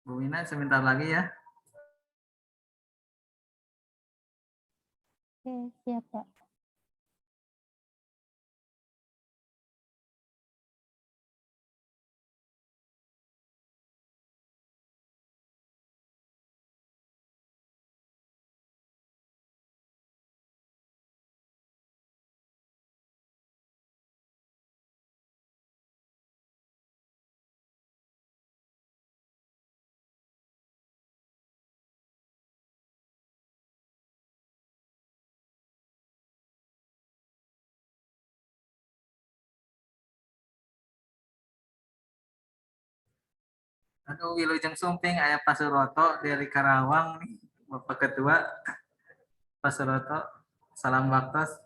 Bu Wina sebentar lagi ya. Oke, siap, Pak. Aduh, Wilujeng Sumping, ayah Pak Suroto dari Karawang nih, Bapak Ketua Pak Suroto. Salam waktos.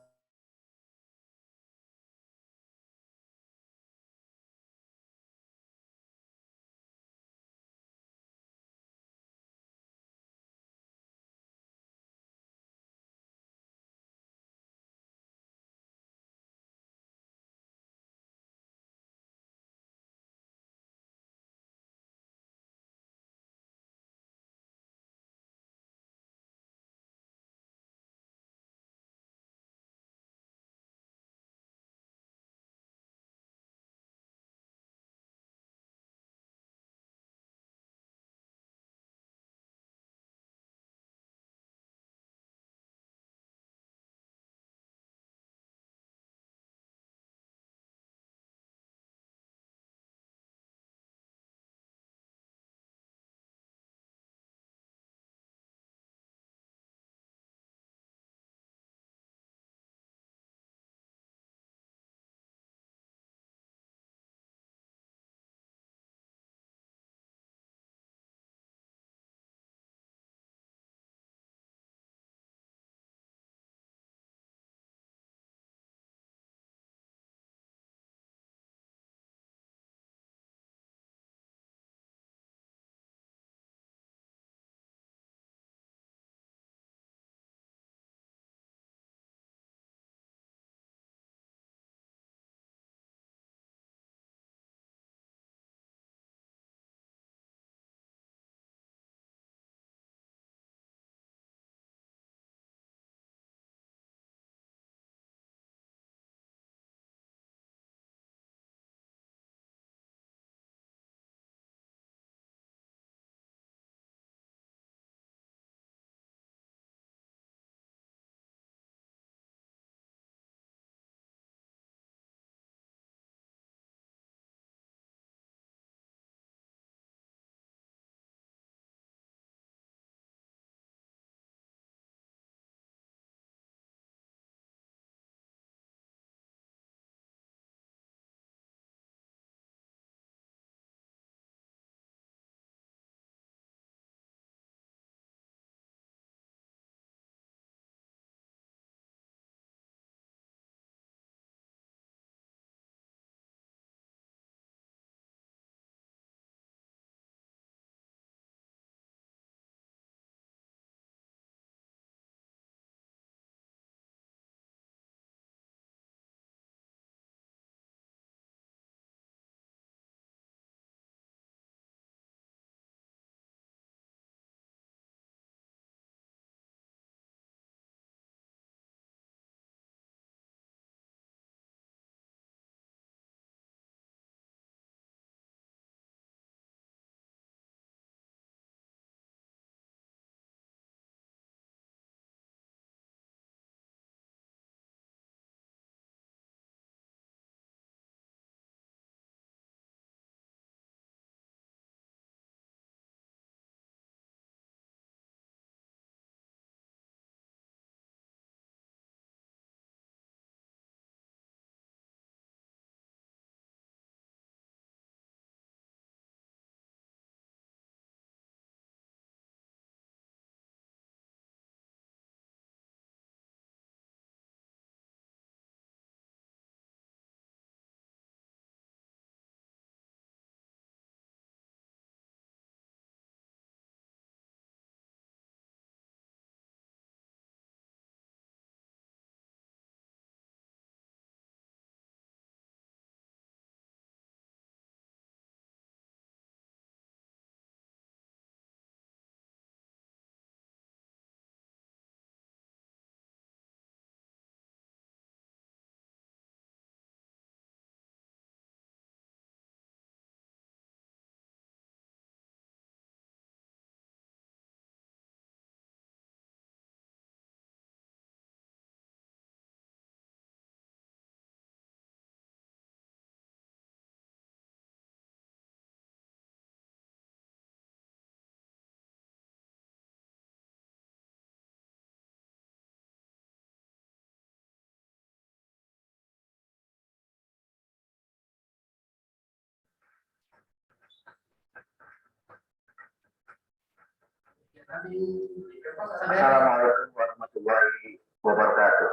Assalamualaikum warahmatullahi wabarakatuh.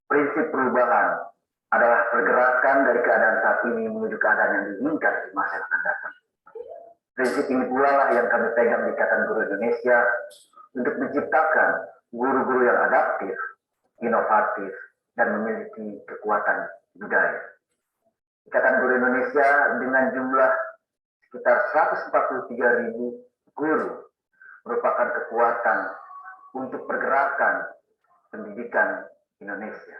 Prinsip perubahan adalah pergerakan dari keadaan saat ini menuju keadaan yang diinginkan di masa yang akan datang. Prinsip ini pula lah yang kami pegang di Ikatan Guru Indonesia untuk menciptakan guru-guru yang adaptif, inovatif, dan memiliki kekuatan budaya. Ikatan Guru Indonesia dengan jumlah sekitar 143.000 guru merupakan kekuatan untuk pergerakan pendidikan Indonesia.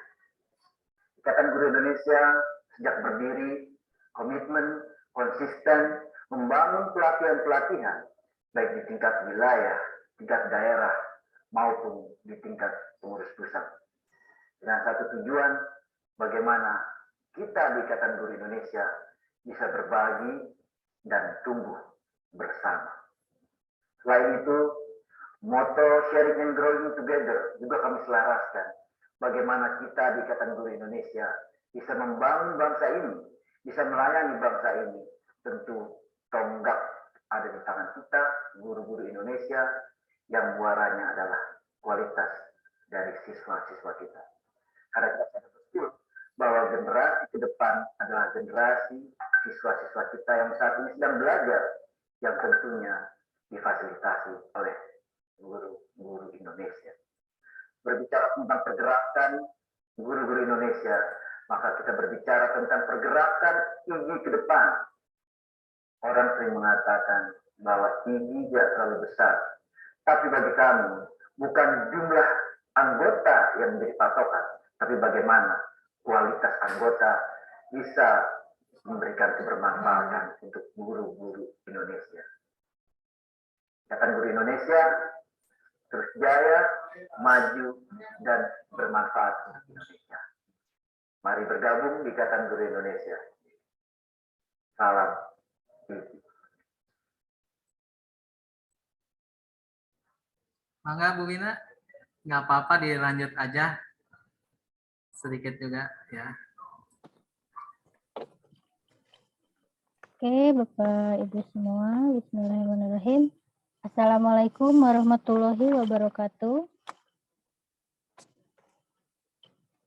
Ikatan Guru Indonesia sejak berdiri komitmen konsisten membangun pelatihan-pelatihan baik di tingkat wilayah, tingkat daerah maupun di tingkat pengurus pusat. Dengan satu tujuan, bagaimana kita di Ikatan Guru Indonesia bisa berbagi dan tumbuh bersama. Selain itu, moto sharing and growing together juga kami selaraskan. Bagaimana kita di Ikatan Guru Indonesia bisa membangun bangsa ini, bisa melayani bangsa ini. Tentu tonggak ada di tangan kita, guru-guru Indonesia, yang muaranya adalah kualitas dari siswa-siswa kita. Karena kita sadar betul bahwa generasi ke depan adalah generasi siswa-siswa kita yang saat ini sedang belajar, yang tentunya difasilitasi oleh guru-guru Indonesia. Berbicara tentang pergerakan guru-guru Indonesia, maka kita berbicara tentang pergerakan IGI ke depan. Orang sering mengatakan bahwa IGI tidak terlalu besar, tapi bagi kami bukan jumlah anggota yang menjadi patokan, tapi bagaimana kualitas anggota bisa memberikan kebermanfaatan untuk guru-guru Indonesia. Ikatan Guru Indonesia terus jaya, maju, dan bermanfaat untuk Indonesia. Mari bergabung di Ikatan Guru Indonesia. Salam. Mangga Bu Wina, nggak apa-apa dilanjut aja sedikit juga ya. Oke, Bapak Ibu semua, bismillahirrahmanirrahim. Assalamualaikum warahmatullahi wabarakatuh.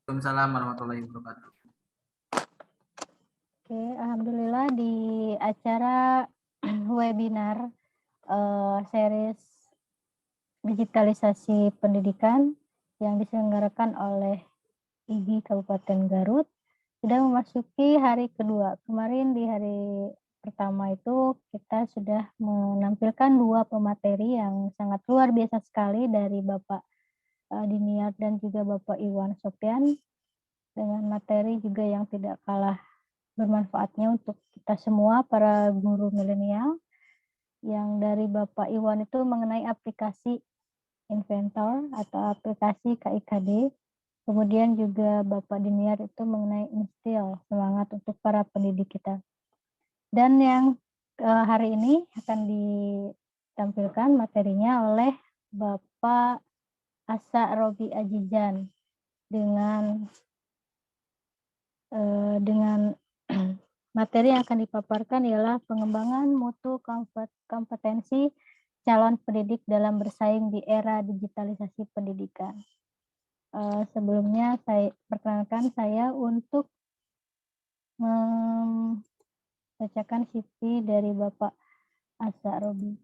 Waalaikumsalam warahmatullahi wabarakatuh. Oke, alhamdulillah di acara webinar series digitalisasi pendidikan yang diselenggarakan oleh IGI Kabupaten Garut sudah memasuki hari kedua. Kemarin di hari pertama itu kita sudah menampilkan 2 pemateri yang sangat luar biasa sekali dari Bapak Diniar dan juga Bapak Iwan Sopyan, dengan materi juga yang tidak kalah bermanfaatnya untuk kita semua para guru milenial. Yang dari Bapak Iwan itu mengenai aplikasi Inventor atau aplikasi KIKD. Kemudian juga Bapak Diniar itu mengenai instill, semangat untuk para pendidik kita. Dan yang hari ini akan ditampilkan materinya oleh Bapak Asa Robi Ajijan dengan materi yang akan dipaparkan ialah pengembangan mutu kompetensi calon pendidik dalam bersaing di era digitalisasi pendidikan. Sebelumnya saya perkenalkan saya untuk membacakan CV dari Bapak Asa Robi.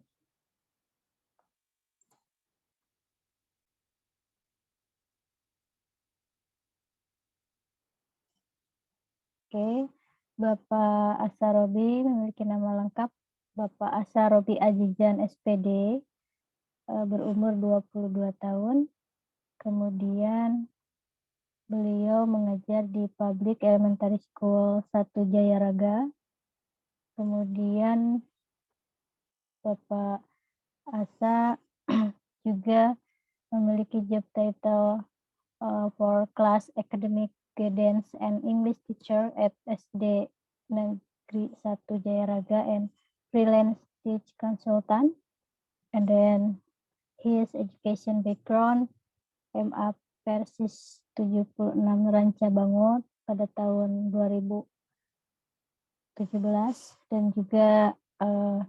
Oke, Bapak Asa Robi memiliki nama lengkap Bapak Asa Robi Ajijan SPD, berumur 22 tahun. Kemudian beliau mengajar di Public Elementary School 1 Jayaraga. Kemudian Bapak Asa juga memiliki job title for Class Academic Guidance and English Teacher at SD Negeri 1 Jayaraga and Freelance Teach Consultant. And then his education background, MA Persis 76 Ranca Bangun pada tahun 2017 dan juga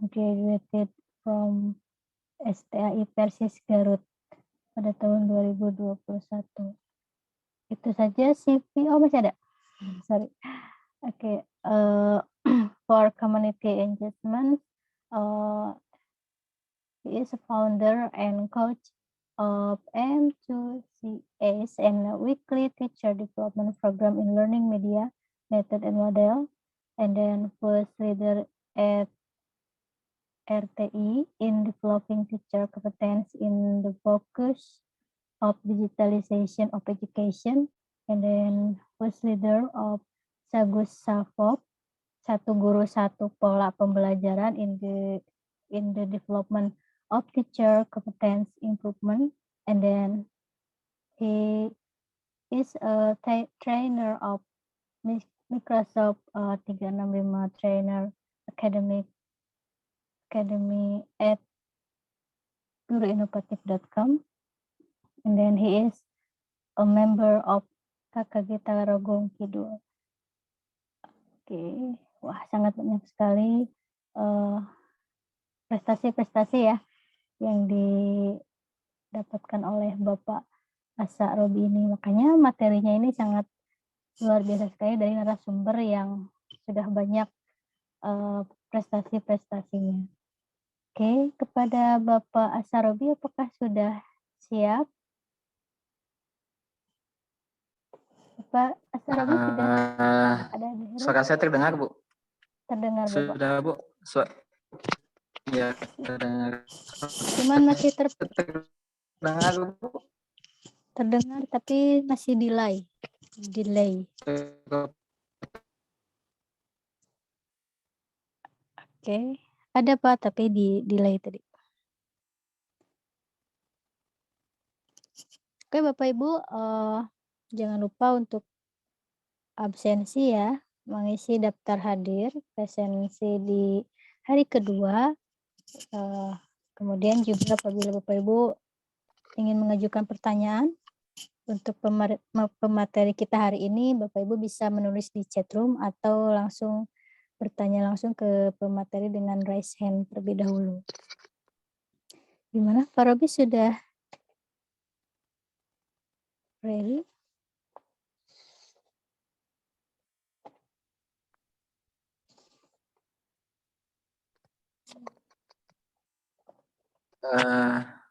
graduated from STAI Persis Garut pada tahun 2021. Itu saja CV. Oh, masih ada. Sorry. Oke, for community engagement, he is a founder and coach of M2CS and a weekly teacher development program in learning media, method and model, and then first leader at RTI in developing teacher competence in the focus of digitalization of education, and then first leader of Sagus Safop, satu guru satu pola pembelajaran in the development of teacher competence improvement, and then he is a trainer of Microsoft 365 trainer academy at guruinovatif.com, and then he is a member of KKG Tarogong Kidul. Oke, wah sangat banyak sekali prestasi-prestasi ya yang didapatkan oleh Bapak Asa Robi ini. Makanya materinya ini sangat luar biasa sekali dari narasumber yang sudah banyak prestasi-prestasinya. Oke, kepada Bapak Asa Robi, apakah sudah siap? Bapak Asa Robi sudah ada di Suara saya terdengar, Bu? terdengar, Bapak. Sudah, Bu? Ya, terdengar. Cuman masih Terdengar, Bu? terdengar tapi masih delay. Oke, ada Pak tapi di delay tadi. Oke Bapak Ibu, jangan lupa untuk absensi ya, mengisi daftar hadir presensi di hari kedua. Kemudian juga apabila Bapak Ibu ingin mengajukan pertanyaan untuk pemateri kita hari ini, Bapak Ibu bisa menulis di chat room atau langsung bertanya langsung ke pemateri dengan raise hand terlebih dahulu. Gimana Pak Robi, sudah ready?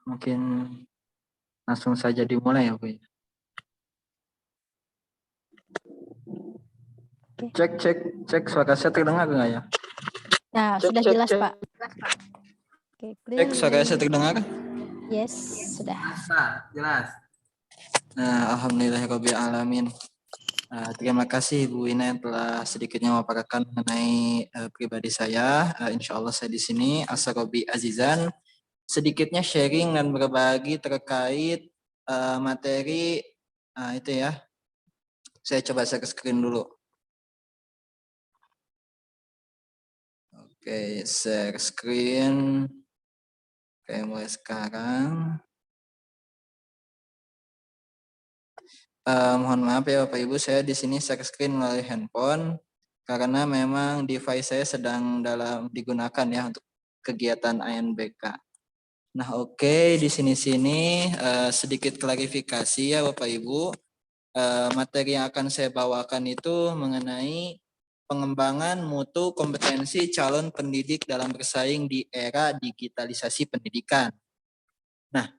Mungkin langsung saja dimulai ya, Bu. Cek suara saya terdengar nggak ya? Nah, Cek, sudah cek, jelas cek. Pak. Oke, Cek suara saya terdengar? Yes, sudah. Jelas. Nah, alhamdulillahirabbil alamin. Terima kasih Bu Ina yang telah sedikitnya memaparkan mengenai pribadi saya. Insya Allah saya di sini Asa Robi Azizan sedikitnya sharing dan berbagi terkait materi itu ya. Saya coba share screen dulu. Oke, share screen. Oke, mulai sekarang. Mohon maaf ya Bapak Ibu, saya di sini share screen melalui handphone karena memang device saya sedang digunakan ya untuk kegiatan ANBK. Nah, oke, di sini sedikit klarifikasi ya Bapak Ibu. Materi yang akan saya bawakan itu mengenai pengembangan mutu kompetensi calon pendidik dalam bersaing di era digitalisasi pendidikan. Nah,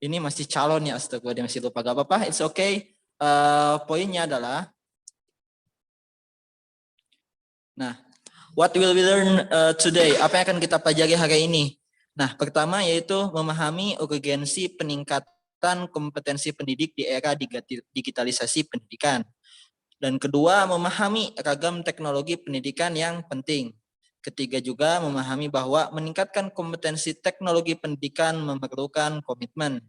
ini masih calon ya, astaga, dia masih lupa. Gak apa-apa, it's okay. Poinnya adalah, nah, what will we learn today? Apa yang akan kita pelajari hari ini? Nah, pertama yaitu memahami urgensi peningkatan kompetensi pendidik di era digitalisasi pendidikan. Dan kedua, memahami ragam teknologi pendidikan yang penting. Ketiga juga memahami bahwa meningkatkan kompetensi teknologi pendidikan memerlukan komitmen.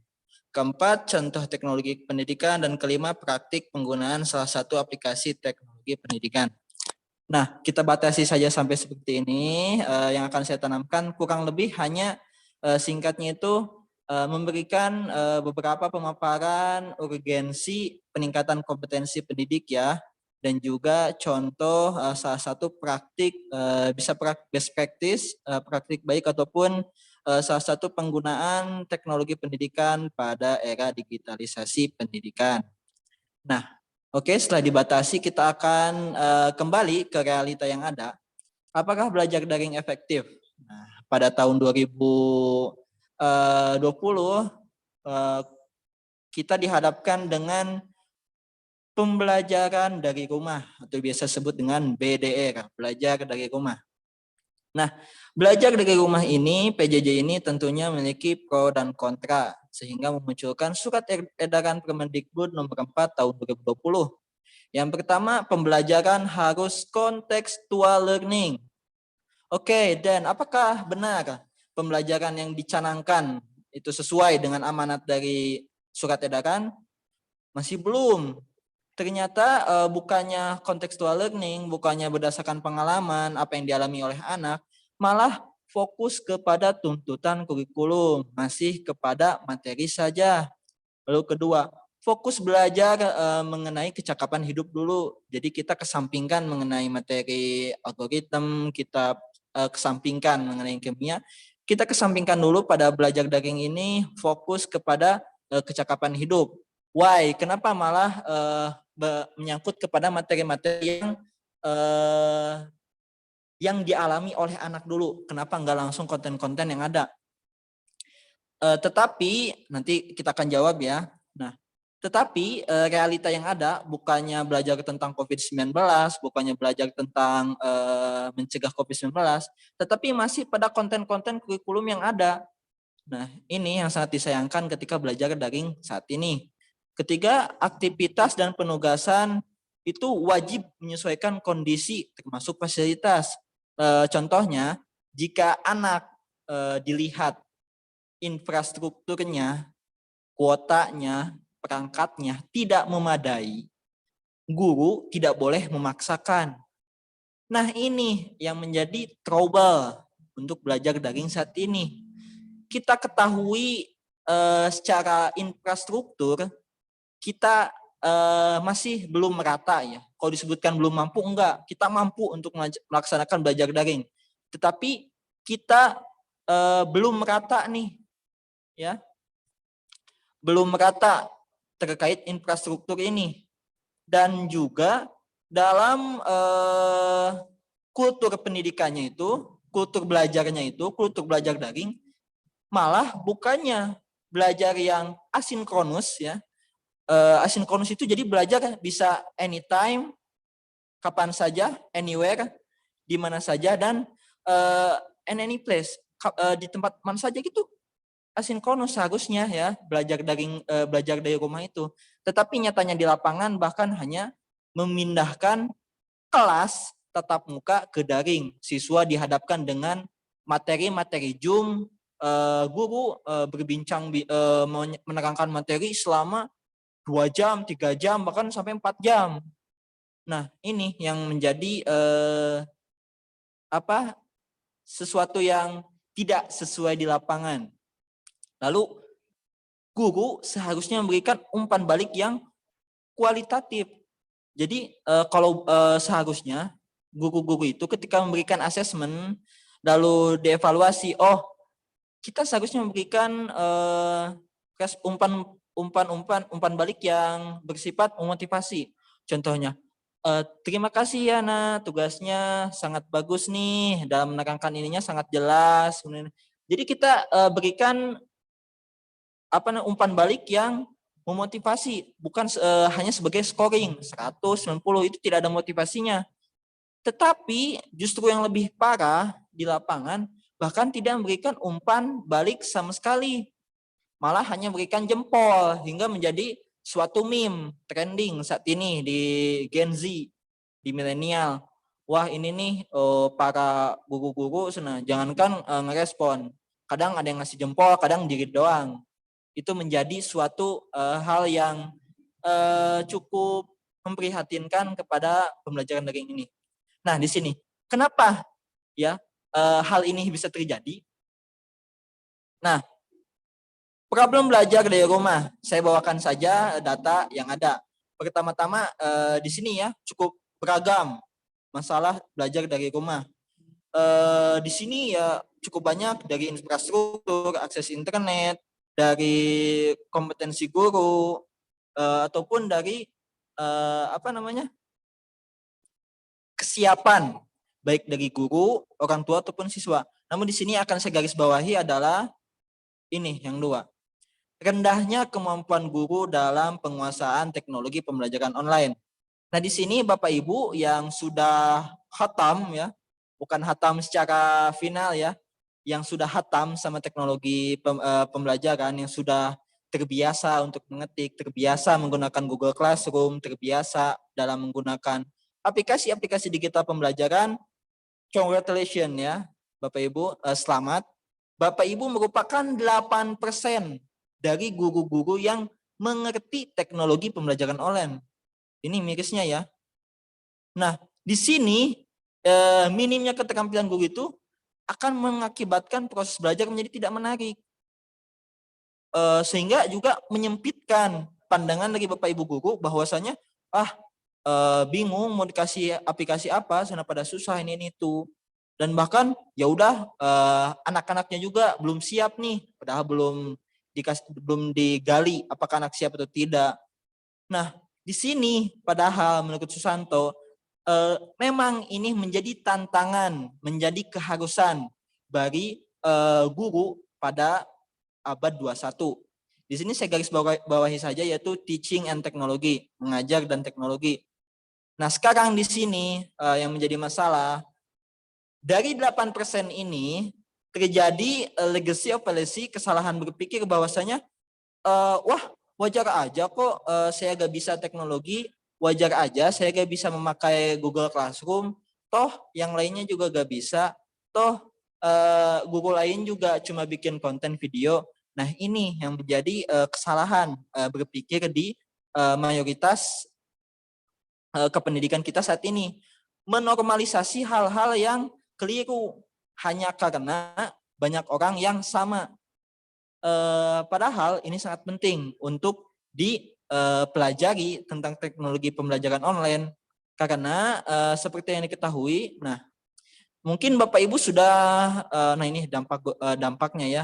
Keempat, contoh teknologi pendidikan, dan kelima, praktik penggunaan salah satu aplikasi teknologi pendidikan. Nah, kita batasi saja sampai seperti ini. Yang akan saya tanamkan kurang lebih hanya singkatnya itu memberikan beberapa pemaparan urgensi peningkatan kompetensi pendidik ya. dan juga contoh salah satu praktik bisa best practice, praktik baik ataupun salah satu penggunaan teknologi pendidikan pada era digitalisasi pendidikan. Nah, oke, setelah dibatasi kita akan kembali ke realita yang ada. Apakah belajar daring efektif? Nah, pada tahun 2020 kita dihadapkan dengan pembelajaran dari rumah atau biasa sebut dengan BDR, belajar dari rumah. Nah, belajar dari rumah ini, PJJ ini tentunya memiliki pro dan kontra, sehingga memunculkan surat edaran Permendikbud nomor 4 tahun 2020. Yang pertama, pembelajaran harus contextual learning. Oke, dan apakah benar pembelajaran yang dicanangkan itu sesuai dengan amanat dari surat edaran? Masih belum. Ternyata bukannya contextual learning, bukannya berdasarkan pengalaman apa yang dialami oleh anak, malah fokus kepada tuntutan kurikulum, masih kepada materi saja. Lalu kedua, fokus belajar mengenai kecakapan hidup dulu. Jadi kita kesampingkan mengenai materi algoritma, kita kesampingkan mengenai kimia. Kita kesampingkan dulu pada belajar daring ini, fokus kepada kecakapan hidup. Why? Kenapa malah menyangkut kepada materi-materi yang dialami oleh anak dulu? Kenapa nggak langsung konten-konten yang ada? Tetapi nanti kita akan jawab ya. Nah, tetapi realita yang ada bukannya belajar tentang COVID-19, bukannya belajar tentang mencegah COVID-19, tetapi masih pada konten-konten kurikulum yang ada. Nah, ini yang sangat disayangkan ketika belajar daring saat ini. Ketiga, aktivitas dan penugasan itu wajib menyesuaikan kondisi termasuk fasilitas. Contohnya, jika anak dilihat infrastrukturnya, kuotanya, perangkatnya tidak memadai, guru tidak boleh memaksakan. Nah, ini yang menjadi trouble untuk belajar daring saat ini. Kita ketahui secara infrastruktur kita masih belum merata ya. Kalau disebutkan belum mampu, enggak. Kita mampu untuk melaksanakan belajar daring. Tetapi kita belum merata nih, ya. Belum merata terkait infrastruktur ini. Dan juga dalam kultur pendidikannya itu, kultur belajarnya itu, kultur belajar daring, malah bukannya belajar yang asinkronus ya. Asinkronus itu jadi belajar bisa anytime, kapan saja, anywhere, di mana saja, dan in any place, di tempat mana saja gitu. Asinkronus seharusnya ya belajar dari rumah itu. Tetapi nyatanya di lapangan bahkan hanya memindahkan kelas tatap muka ke daring. Siswa dihadapkan dengan materi-materi Zoom, guru berbincang menerangkan materi selama 2 jam, 3 jam, bahkan sampai 4 jam. Nah, ini yang menjadi sesuatu yang tidak sesuai di lapangan. Lalu guru seharusnya memberikan umpan balik yang kualitatif. Jadi kalau seharusnya guru-guru itu ketika memberikan asesmen lalu dievaluasi, oh kita seharusnya memberikan umpan balik yang bersifat memotivasi. Contohnya, terima kasih ya Nak, tugasnya sangat bagus nih, dalam menerangkan ininya sangat jelas. Jadi kita berikan umpan balik yang memotivasi, bukan hanya sebagai scoring 190, itu tidak ada motivasinya. Tetapi justru yang lebih parah di lapangan bahkan tidak memberikan umpan balik sama sekali. Malah hanya memberikan jempol hingga menjadi suatu meme trending saat ini di Gen Z, di milenial. Wah, ini nih para guru-guru jangankan ngerespon. Kadang ada yang ngasih jempol, kadang diri doang. Itu menjadi suatu hal yang cukup memprihatinkan kepada pembelajaran daring ini. Nah, di sini kenapa ya hal ini bisa terjadi? Nah, problem belajar dari rumah, saya bawakan saja data yang ada. pertama-tama di sini ya cukup beragam masalah belajar dari rumah. Di sini ya cukup banyak dari infrastruktur, akses internet, dari kompetensi guru, ataupun dari kesiapan baik dari guru, orang tua ataupun siswa. Namun di sini akan saya garis bawahi adalah ini yang dua. Rendahnya kemampuan guru dalam penguasaan teknologi pembelajaran online. Nah, di sini Bapak Ibu yang sudah khatam ya, bukan khatam secara final ya, yang sudah khatam sama teknologi pembelajaran, yang sudah terbiasa untuk mengetik, terbiasa menggunakan Google Classroom, terbiasa dalam menggunakan aplikasi-aplikasi digital pembelajaran. Congratulations ya, Bapak Ibu, selamat. Bapak Ibu merupakan 8% dari guru-guru yang mengerti teknologi pembelajaran online. Ini mirisnya ya. Nah, di sini minimnya keterampilan guru itu akan mengakibatkan proses belajar menjadi tidak menarik. Sehingga juga menyempitkan pandangan dari Bapak Ibu guru bahwasanya bingung mau dikasih aplikasi apa, sana pada susah ini itu. Dan bahkan ya udah anak-anaknya juga belum siap nih, padahal belum digali apakah anak siap atau tidak. Nah, di sini padahal menurut Susanto memang ini menjadi tantangan, menjadi keharusan bagi guru pada abad 21. Di sini saya garis bawahi saja yaitu teaching and technology, mengajar dan teknologi. Nah, sekarang di sini yang menjadi masalah dari 8% ini terjadi legacy of fallacy, kesalahan berpikir bahwasanya wajar aja kok saya gak bisa teknologi, wajar aja saya gak bisa memakai Google Classroom, toh yang lainnya juga gak bisa, toh guru lain juga cuma bikin konten video. Nah, ini yang menjadi kesalahan berpikir di mayoritas kependidikan kita saat ini. Menormalisasi hal-hal yang keliru hanya karena banyak orang yang sama. Padahal ini sangat penting untuk dipelajari tentang teknologi pembelajaran online karena seperti yang diketahui, nah mungkin Bapak Ibu sudah, nah ini dampaknya ya,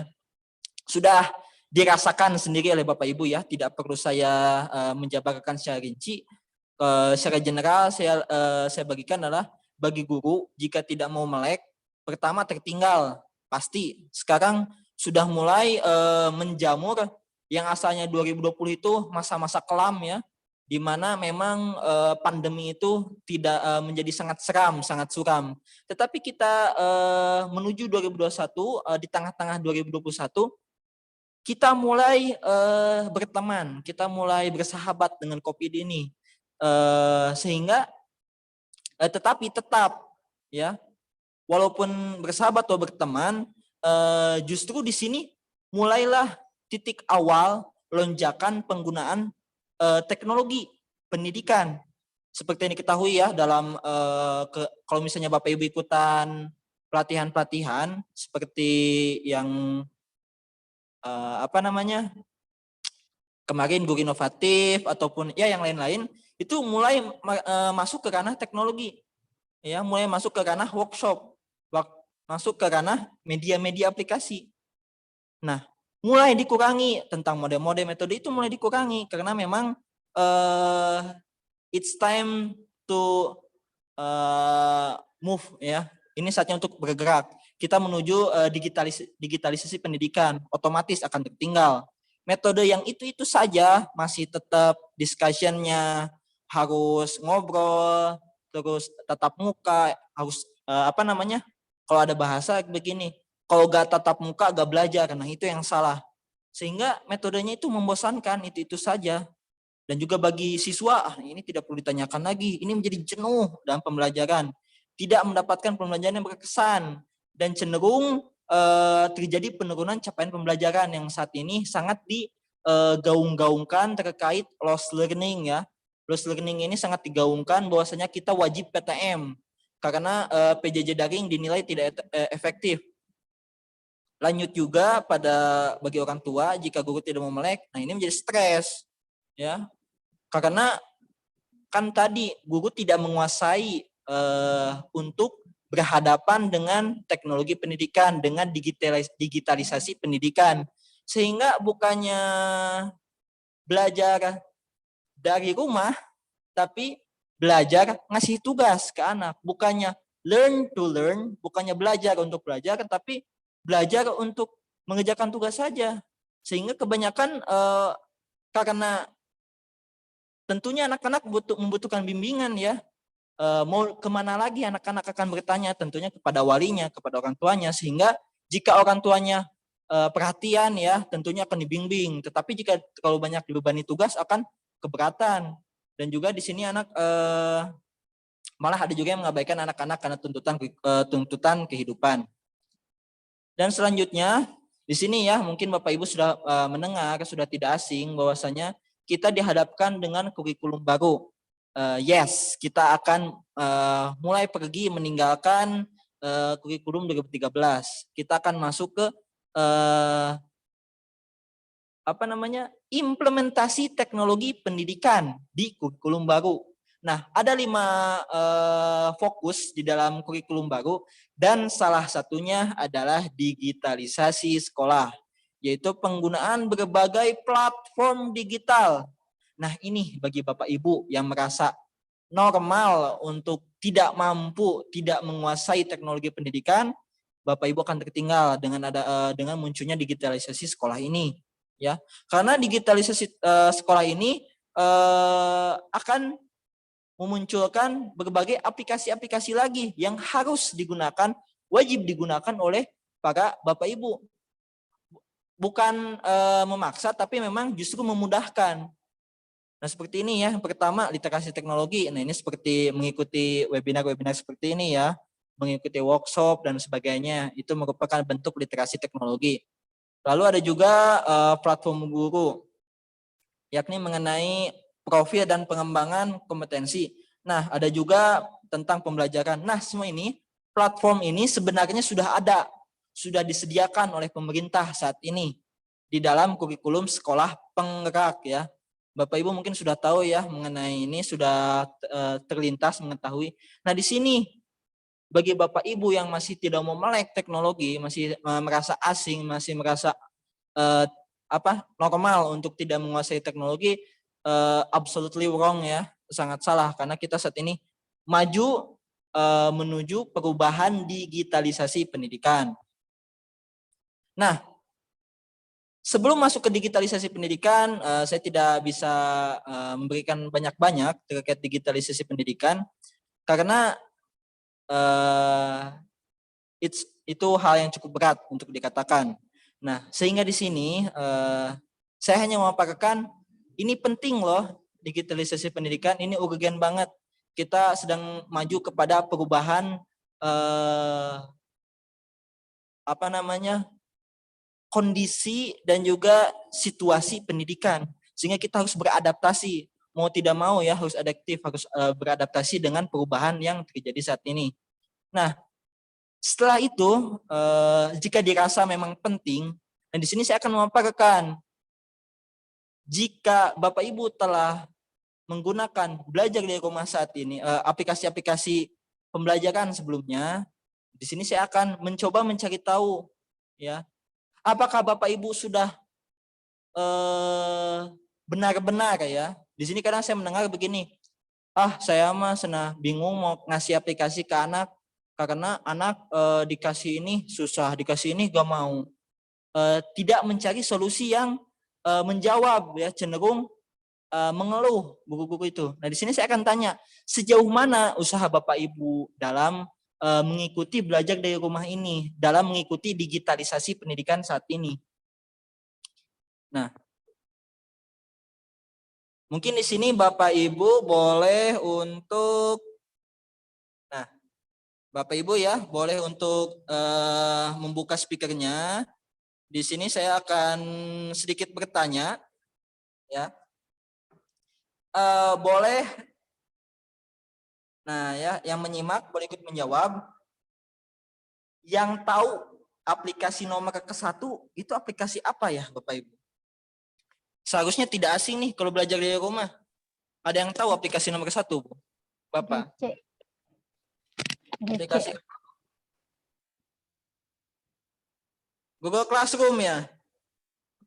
sudah dirasakan sendiri oleh Bapak Ibu ya, tidak perlu saya menjabarkan secara rinci. Secara general saya bagikan adalah bagi guru jika tidak mau melek, pertama tertinggal pasti. Sekarang sudah mulai menjamur yang asalnya 2020 itu masa-masa kelam ya, di mana memang pandemi itu tidak menjadi sangat seram, sangat suram. Tetapi kita menuju 2021 di tengah-tengah 2021 kita mulai berteman, kita mulai bersahabat dengan COVID ini. Sehingga tetapi tetap ya, walaupun bersahabat atau berteman, justru di sini mulailah titik awal lonjakan penggunaan teknologi pendidikan. Seperti yang diketahui ya dalam kalau misalnya Bapak Ibu ikutan pelatihan-pelatihan seperti yang kemarin guru inovatif ataupun ya yang lain-lain, itu mulai masuk ke ranah teknologi, ya, mulai masuk ke ranah workshop, masuk ke ranah media-media aplikasi. Nah, mulai dikurangi tentang mode-mode metode itu mulai dikurangi karena memang it's time to move ya. Ini saatnya untuk bergerak. Kita menuju digitalisasi pendidikan, otomatis akan tertinggal. Metode yang itu saja masih tetap discussion-nya harus ngobrol, terus tatap muka, harus kalau ada bahasa begini, kalau gak tatap muka gak belajar, nah itu yang salah. Sehingga metodenya itu membosankan, itu saja. Dan juga bagi siswa, ini tidak perlu ditanyakan lagi, ini menjadi jenuh dalam pembelajaran. Tidak mendapatkan pembelajaran yang berkesan, dan cenderung terjadi penurunan capaian pembelajaran yang saat ini sangat digaung-gaungkan terkait lost learning ya. Lost learning ini sangat digaungkan bahwasanya kita wajib PTM karena PJJ daring dinilai tidak efektif. Lanjut juga bagi orang tua jika guru tidak mau melek, nah ini menjadi stres ya. Karena kan tadi guru tidak menguasai untuk berhadapan dengan teknologi pendidikan, dengan digitalisasi pendidikan. Sehingga bukannya belajar dari rumah, tapi belajar ngasih tugas ke anak. Bukannya learn to learn, bukannya belajar untuk belajar, tapi belajar untuk mengerjakan tugas saja. Sehingga kebanyakan karena tentunya anak-anak membutuhkan bimbingan ya. Mau kemana lagi anak-anak akan bertanya, tentunya kepada walinya, kepada orang tuanya, sehingga jika orang tuanya perhatian ya, tentunya akan dibimbing. Tetapi jika terlalu banyak dibebani tugas akan keberatan. Dan juga di sini anak malah ada juga yang mengabaikan anak-anak karena tuntutan kehidupan. Dan selanjutnya di sini ya, mungkin Bapak Ibu sudah mendengar, sudah tidak asing bahwasanya kita dihadapkan dengan kurikulum baru. Yes, kita akan mulai pergi meninggalkan kurikulum 2013. Kita akan masuk ke implementasi teknologi pendidikan di kurikulum baru. Nah, ada 5 fokus di dalam kurikulum baru dan salah satunya adalah digitalisasi sekolah, yaitu penggunaan berbagai platform digital. Nah, ini bagi Bapak Ibu yang merasa normal untuk tidak mampu, tidak menguasai teknologi pendidikan, Bapak Ibu akan tertinggal dengan munculnya digitalisasi sekolah ini, ya. Karena digitalisasi sekolah ini akan memunculkan berbagai aplikasi-aplikasi lagi yang harus digunakan, wajib digunakan oleh para Bapak Ibu. Bukan memaksa, tapi memang justru memudahkan. Nah, seperti ini ya. Yang pertama, literasi teknologi. Nah, ini seperti mengikuti webinar-webinar seperti ini ya, mengikuti workshop dan sebagainya. Itu merupakan bentuk literasi teknologi. Lalu ada juga platform guru, yakni mengenai profil dan pengembangan kompetensi. Nah, ada juga tentang pembelajaran. Nah, semua ini, platform ini sebenarnya sudah ada, sudah disediakan oleh pemerintah saat ini di dalam kurikulum sekolah penggerak ya. Bapak Ibu mungkin sudah tahu ya mengenai ini, sudah terlintas mengetahui. Nah, di sini bagi Bapak Ibu yang masih tidak mau melek teknologi, masih merasa asing, masih merasa normal untuk tidak menguasai teknologi, absolutely wrong ya, sangat salah, karena kita saat ini maju menuju perubahan digitalisasi pendidikan. Nah, sebelum masuk ke digitalisasi pendidikan, saya tidak bisa memberikan banyak-banyak terkait digitalisasi pendidikan, karena itu hal yang cukup berat untuk dikatakan. Nah, sehingga di sini saya hanya memaparkan ini penting loh, digitalisasi pendidikan ini urgen banget. Kita sedang maju kepada perubahan kondisi dan juga situasi pendidikan, sehingga kita harus beradaptasi, mau tidak mau ya harus adaptif, harus beradaptasi dengan perubahan yang terjadi saat ini. Nah, setelah itu jika dirasa memang penting, dan di sini saya akan memaparkan, jika Bapak Ibu telah menggunakan belajar dari rumah saat ini, aplikasi-aplikasi pembelajaran sebelumnya, di sini saya akan mencoba mencari tahu ya, apakah Bapak Ibu sudah benar-benar ya. Di sini kadang saya mendengar begini, saya mah bingung mau ngasih aplikasi ke anak karena anak dikasih ini susah, dikasih ini gak mau. Tidak mencari solusi yang menjawab ya, cenderung mengeluh guru-guru itu. Nah, di sini saya akan tanya, sejauh mana usaha Bapak Ibu dalam mengikuti belajar dari rumah ini, dalam mengikuti digitalisasi pendidikan saat ini. Nah, mungkin di sini Bapak Ibu boleh untuk, Bapak Ibu ya boleh untuk membuka speakernya. Di sini saya akan sedikit bertanya, ya. Boleh. Nah ya, yang menyimak boleh ikut menjawab. Yang tahu aplikasi nomor ke-1 itu aplikasi apa ya Bapak Ibu? Seharusnya tidak asing nih kalau belajar dari rumah. Ada yang tahu aplikasi nomor 1, Bu? Bapak? GC. Aplikasi GC. Google Classroom ya.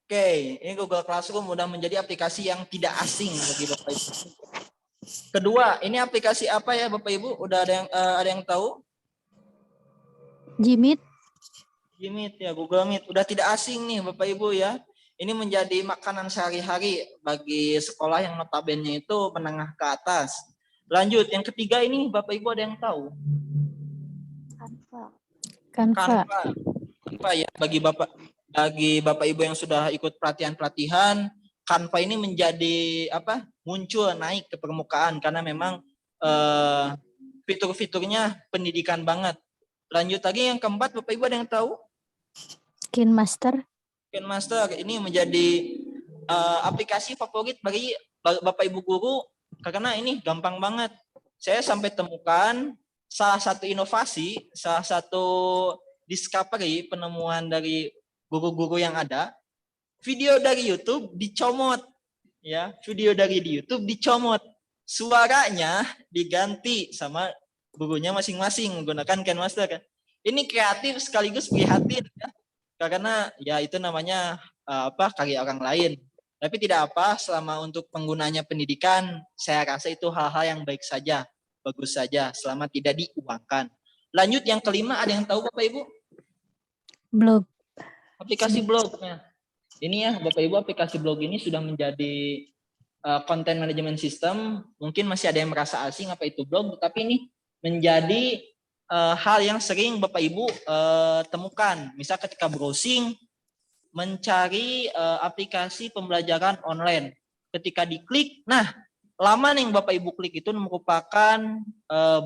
Oke, ini Google Classroom udah menjadi aplikasi yang tidak asing bagi Bapak Ibu. Kedua, ini aplikasi apa ya Bapak Ibu? Udah ada yang tahu? Jimit. Meet ya, Google Meet. Udah tidak asing nih Bapak Ibu ya. Ini menjadi makanan sehari-hari bagi sekolah yang notabene itu menengah ke atas. Lanjut, yang ketiga ini Bapak Ibu ada yang tahu? Canva. Canva ya, bagi Bapak Ibu yang sudah ikut pelatihan-pelatihan, Canva ini menjadi muncul naik ke permukaan karena memang fitur-fiturnya pendidikan banget. Lanjut lagi yang keempat, Bapak Ibu ada yang tahu? KineMaster. KineMaster ini menjadi aplikasi favorit bagi Bapak Ibu guru karena ini gampang banget. Saya sampai temukan salah satu inovasi, salah satu discovery penemuan dari guru-guru yang ada, video dari YouTube dicomot ya, video dari di YouTube dicomot, suaranya diganti sama gurunya masing-masing menggunakan KineMaster. Ini kreatif sekaligus prihatin ya, karena ya itu namanya karya orang lain. Tapi tidak apa, selama untuk penggunanya pendidikan, saya rasa itu hal-hal yang baik saja, bagus saja, selama tidak diuangkan. Lanjut yang kelima, ada yang tahu Bapak Ibu? Blog. Aplikasi blognya. Ini ya Bapak Ibu, aplikasi blog ini sudah menjadi content management system. Mungkin masih ada yang merasa asing apa itu blog, tapi ini menjadi hal yang sering Bapak Ibu temukan. Misal ketika browsing, mencari aplikasi pembelajaran online. Ketika diklik, nah laman yang Bapak Ibu klik itu merupakan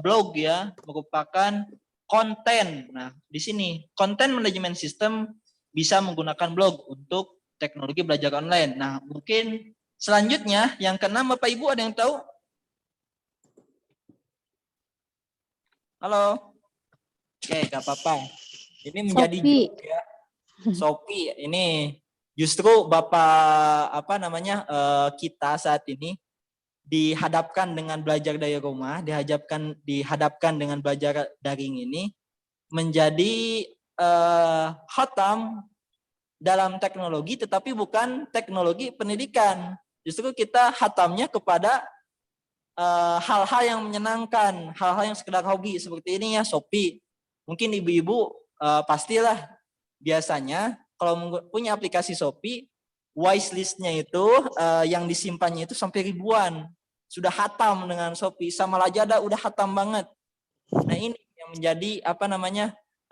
blog ya, merupakan konten. Nah di sini content management system bisa menggunakan blog untuk teknologi belajar online. Nah mungkin selanjutnya yang keenam Bapak Ibu ada yang tahu? Halo? Oke, gak apa-apa. Ini menjadi Shopee. joke ya. Shopee ini justru Bapak kita saat ini dihadapkan dengan belajar dari rumah, dihadapkan dengan belajar daring ini menjadi khatam dalam teknologi, tetapi bukan teknologi pendidikan. Justru kita khatamnya kepada hal-hal yang menyenangkan, hal-hal yang sekedar hobi seperti ini ya, Shopee. Mungkin ibu-ibu pastilah biasanya kalau punya aplikasi Shopee, wishlist-nya itu yang disimpannya itu sampai ribuan. Sudah khatam dengan Shopee, sama Lazada udah khatam banget. Nah ini yang menjadi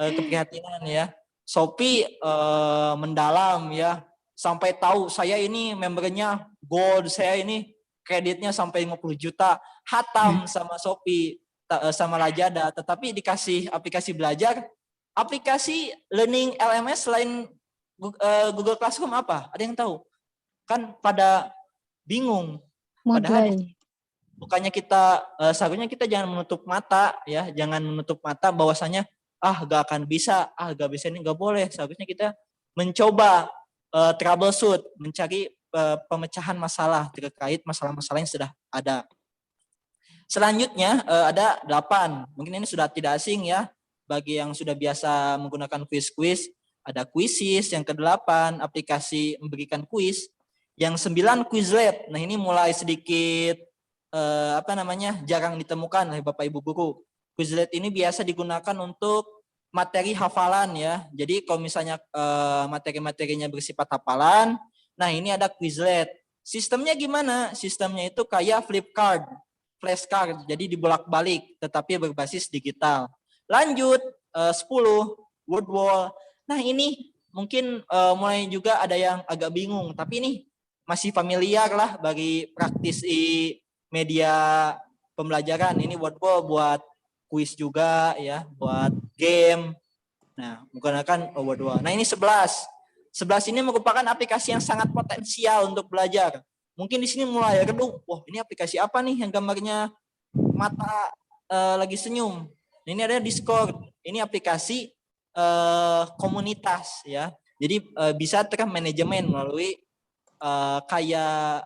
keprihatinan ya. Shopee mendalam ya, sampai tahu saya ini membernya gold, saya ini kreditnya sampai 50 juta, khatam sama Shopee sama Lazada, tetapi dikasih aplikasi belajar, aplikasi learning LMS selain Google Classroom apa? Ada yang tahu? Kan pada bingung. Padahal bukannya kita seharusnya kita jangan menutup mata ya, jangan menutup mata bahwasanya gak akan bisa, gak bisa ini gak boleh. Seharusnya kita mencoba troubleshoot, mencari pemecahan masalah terkait masalah-masalah yang sudah ada. Selanjutnya ada 8. Mungkin ini sudah tidak asing ya bagi yang sudah biasa menggunakan quiz-quiz. Ada Quizizz, yang ke-8 aplikasi memberikan kuis. Yang 9 Quizlet. Nah, ini mulai sedikit jarang ditemukan oleh Bapak Ibu guru. Quizlet ini biasa digunakan untuk materi hafalan ya. Jadi kalau misalnya materi-materinya bersifat hafalan, nah ini ada Quizlet. Sistemnya gimana? Sistemnya itu kayak flipcard, flashcard, jadi dibolak-balik, tetapi berbasis digital. Lanjut, 10, Wordwall. Nah ini mungkin mulai juga ada yang agak bingung, tapi ini masih familiar lah bagi praktisi media pembelajaran. Ini Wordwall buat kuis juga ya, buat game. Nah, menggunakan Wordwall. Nah ini 11 ini merupakan aplikasi yang sangat potensial untuk belajar. Mungkin di sini mulai redup, wah ini aplikasi apa nih yang gambarnya mata lagi senyum. Ini ada Discord. Ini aplikasi komunitas ya. Jadi bisa termanajemen melalui kayak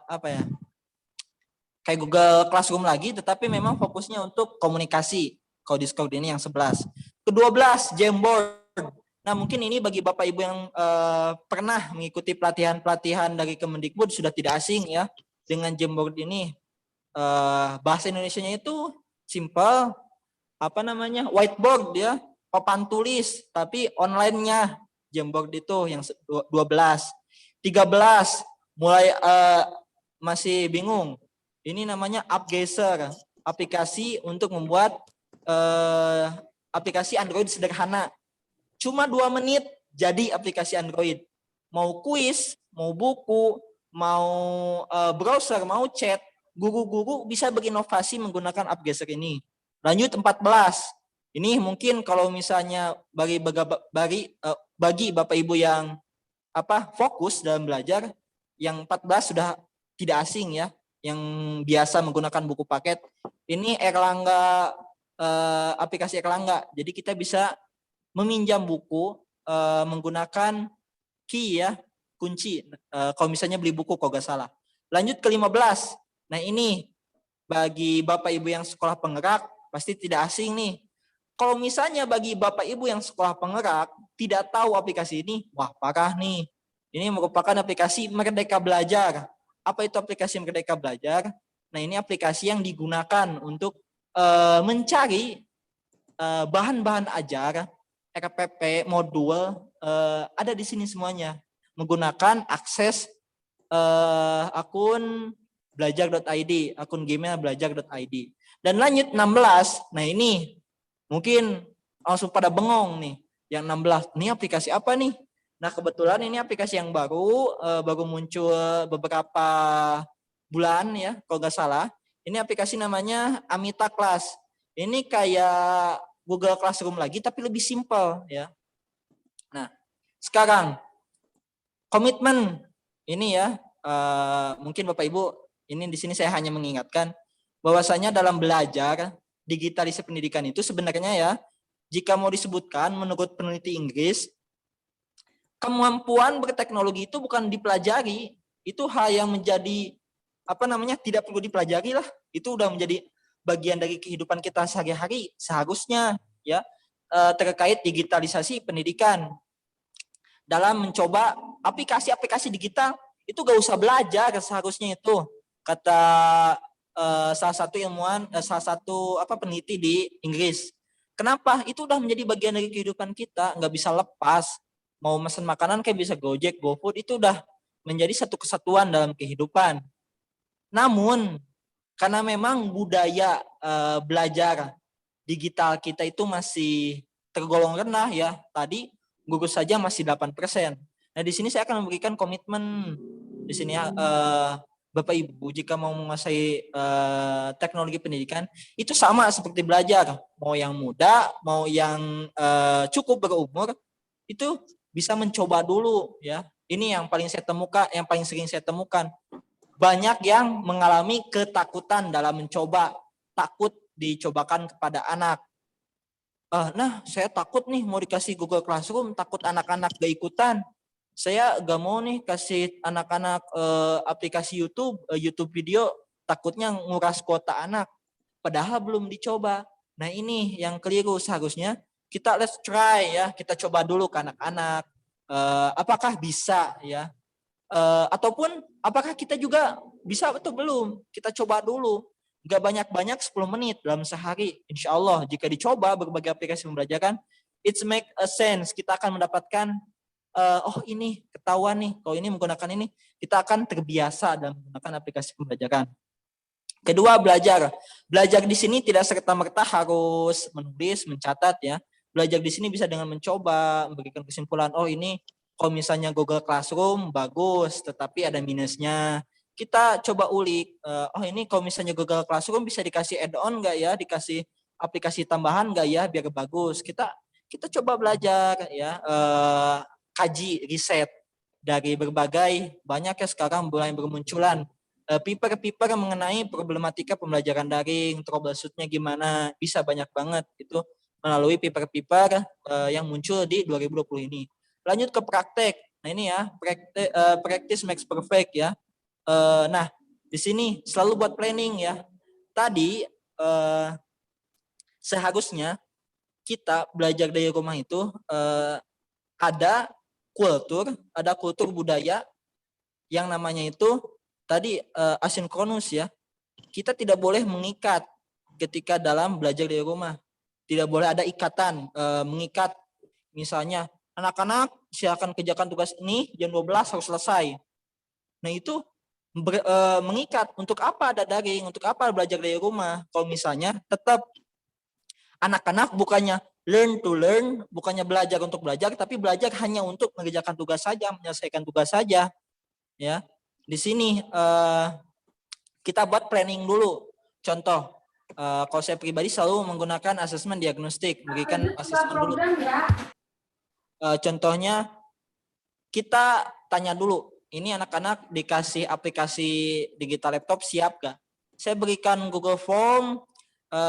kayak Google Classroom lagi, tetapi memang fokusnya untuk komunikasi. Kalau Discord ini yang 11. Ke-12 Jamboard. Nah, mungkin ini bagi Bapak Ibu yang pernah mengikuti pelatihan-pelatihan dari Kemendikbud sudah tidak asing ya dengan Jamboard ini. Bahasa Indonesianya itu simple, whiteboard ya, papan tulis, tapi online-nya Jamboard itu yang 12. 13 mulai masih bingung. Ini namanya Upgazer, aplikasi untuk membuat aplikasi Android sederhana. Cuma 2 menit jadi aplikasi Android. Mau kuis, mau buku, mau browser, mau chat, guru-guru bisa berinovasi menggunakan Upgazer ini. Lanjut 14. Ini mungkin kalau misalnya bagi Bapak Ibu yang fokus dalam belajar, yang 14 sudah tidak asing ya, yang biasa menggunakan buku paket. Ini Erlangga, aplikasi Erlangga. Jadi kita bisa meminjam buku menggunakan key ya, kunci. Kalau misalnya beli buku kalau nggak salah. Lanjut ke 15. Nah ini bagi Bapak Ibu yang sekolah penggerak pasti tidak asing nih. Kalau misalnya bagi Bapak Ibu yang sekolah penggerak tidak tahu aplikasi ini, wah parah nih. Ini merupakan aplikasi Merdeka Belajar. Apa itu aplikasi Merdeka Belajar? Nah ini aplikasi yang digunakan untuk mencari bahan-bahan ajar, RPP, modul, ada di sini semuanya. Menggunakan akses akun belajar.id, akun Gmail belajar.id. Dan lanjut 16, nah ini mungkin langsung pada bengong nih. Yang 16, ini aplikasi apa nih? Nah kebetulan ini aplikasi yang baru muncul beberapa bulan ya, kalau nggak salah. Ini aplikasi namanya Amita Class. Ini kayak Google Classroom lagi, tapi lebih simpel ya. Nah sekarang komitmen ini ya, mungkin Bapak Ibu, ini di sini saya hanya mengingatkan bahwasanya dalam belajar digitalisasi pendidikan itu sebenarnya ya, jika mau disebutkan menurut peneliti Inggris, kemampuan berteknologi itu bukan dipelajari, itu hal yang menjadi tidak perlu dipelajari lah, itu udah menjadi bagian dari kehidupan kita sehari-hari seharusnya ya, terkait digitalisasi pendidikan. Dalam mencoba aplikasi-aplikasi digital itu gak usah belajar seharusnya itu, kata salah satu peneliti di Inggris. Kenapa? Itu udah menjadi bagian dari kehidupan kita, nggak bisa lepas. Mau pesan makanan kayak bisa Gojek, GoFood, itu udah menjadi satu kesatuan dalam kehidupan. Namun karena memang budaya belajar digital kita itu masih tergolong rendah ya. Tadi gugus saja masih 8%. Nah, di sini saya akan memberikan komitmen di sini ya, Bapak Ibu, jika mau menguasai teknologi pendidikan itu sama seperti belajar, mau yang muda, mau yang cukup berumur, itu bisa mencoba dulu ya. Ini yang paling sering saya temukan. Banyak yang mengalami ketakutan dalam mencoba, takut dicobakan kepada anak. Nah, saya takut nih mau dikasih Google Classroom, takut anak-anak gak ikutan. Saya gak mau nih kasih anak-anak aplikasi YouTube video, takutnya nguras kuota anak. Padahal belum dicoba. Nah ini yang keliru, seharusnya kita let's try ya, kita coba dulu ke anak-anak. Apakah bisa ya? Ataupun apakah kita juga bisa atau belum? Kita coba dulu. Gak banyak-banyak 10 menit dalam sehari. Insya Allah jika dicoba berbagai aplikasi pembelajaran, it make a sense. Kita akan mendapatkan ini ketahuan nih, kalau ini menggunakan ini, kita akan terbiasa dalam menggunakan aplikasi pembelajaran. Kedua, belajar. Belajar di sini tidak serta-merta harus menulis, mencatat ya. Belajar di sini bisa dengan mencoba, memberikan kesimpulan, oh ini kalau misalnya Google Classroom bagus, tetapi ada minusnya. Kita coba ulik, oh ini kalau misalnya Google Classroom bisa dikasih add-on nggak ya, dikasih aplikasi tambahan nggak ya, biar bagus. Kita coba belajar ya, kaji, riset dari berbagai, banyak ya sekarang mulai bermunculan paper-paper mengenai problematika pembelajaran daring, troubleshootnya gimana, bisa banyak banget itu melalui paper-paper yang muncul di 2020 ini. Lanjut ke praktek. Nah ini ya, practice makes perfect ya. Nah, Di sini selalu buat planning ya. Tadi seharusnya kita belajar dari rumah itu ada kultur budaya yang namanya itu tadi asinkronus ya. Kita tidak boleh mengikat ketika dalam belajar dari rumah. Tidak boleh ada ikatan, mengikat. Misalnya, anak-anak silakan kerjakan tugas ini jam 12 harus selesai. Nah itu mengikat. Untuk apa ada daring? Untuk apa belajar dari rumah? Kalau misalnya tetap anak-anak bukannya learn to learn, bukannya belajar untuk belajar, tapi belajar hanya untuk mengerjakan tugas saja, menyelesaikan tugas saja. Ya, di sini kita buat planning dulu. Contoh, kalau saya pribadi selalu menggunakan asesmen diagnostik, memberikan asesmen dulu. Contohnya, kita tanya dulu, ini anak-anak dikasih aplikasi digital laptop siap gak? Saya berikan Google Form,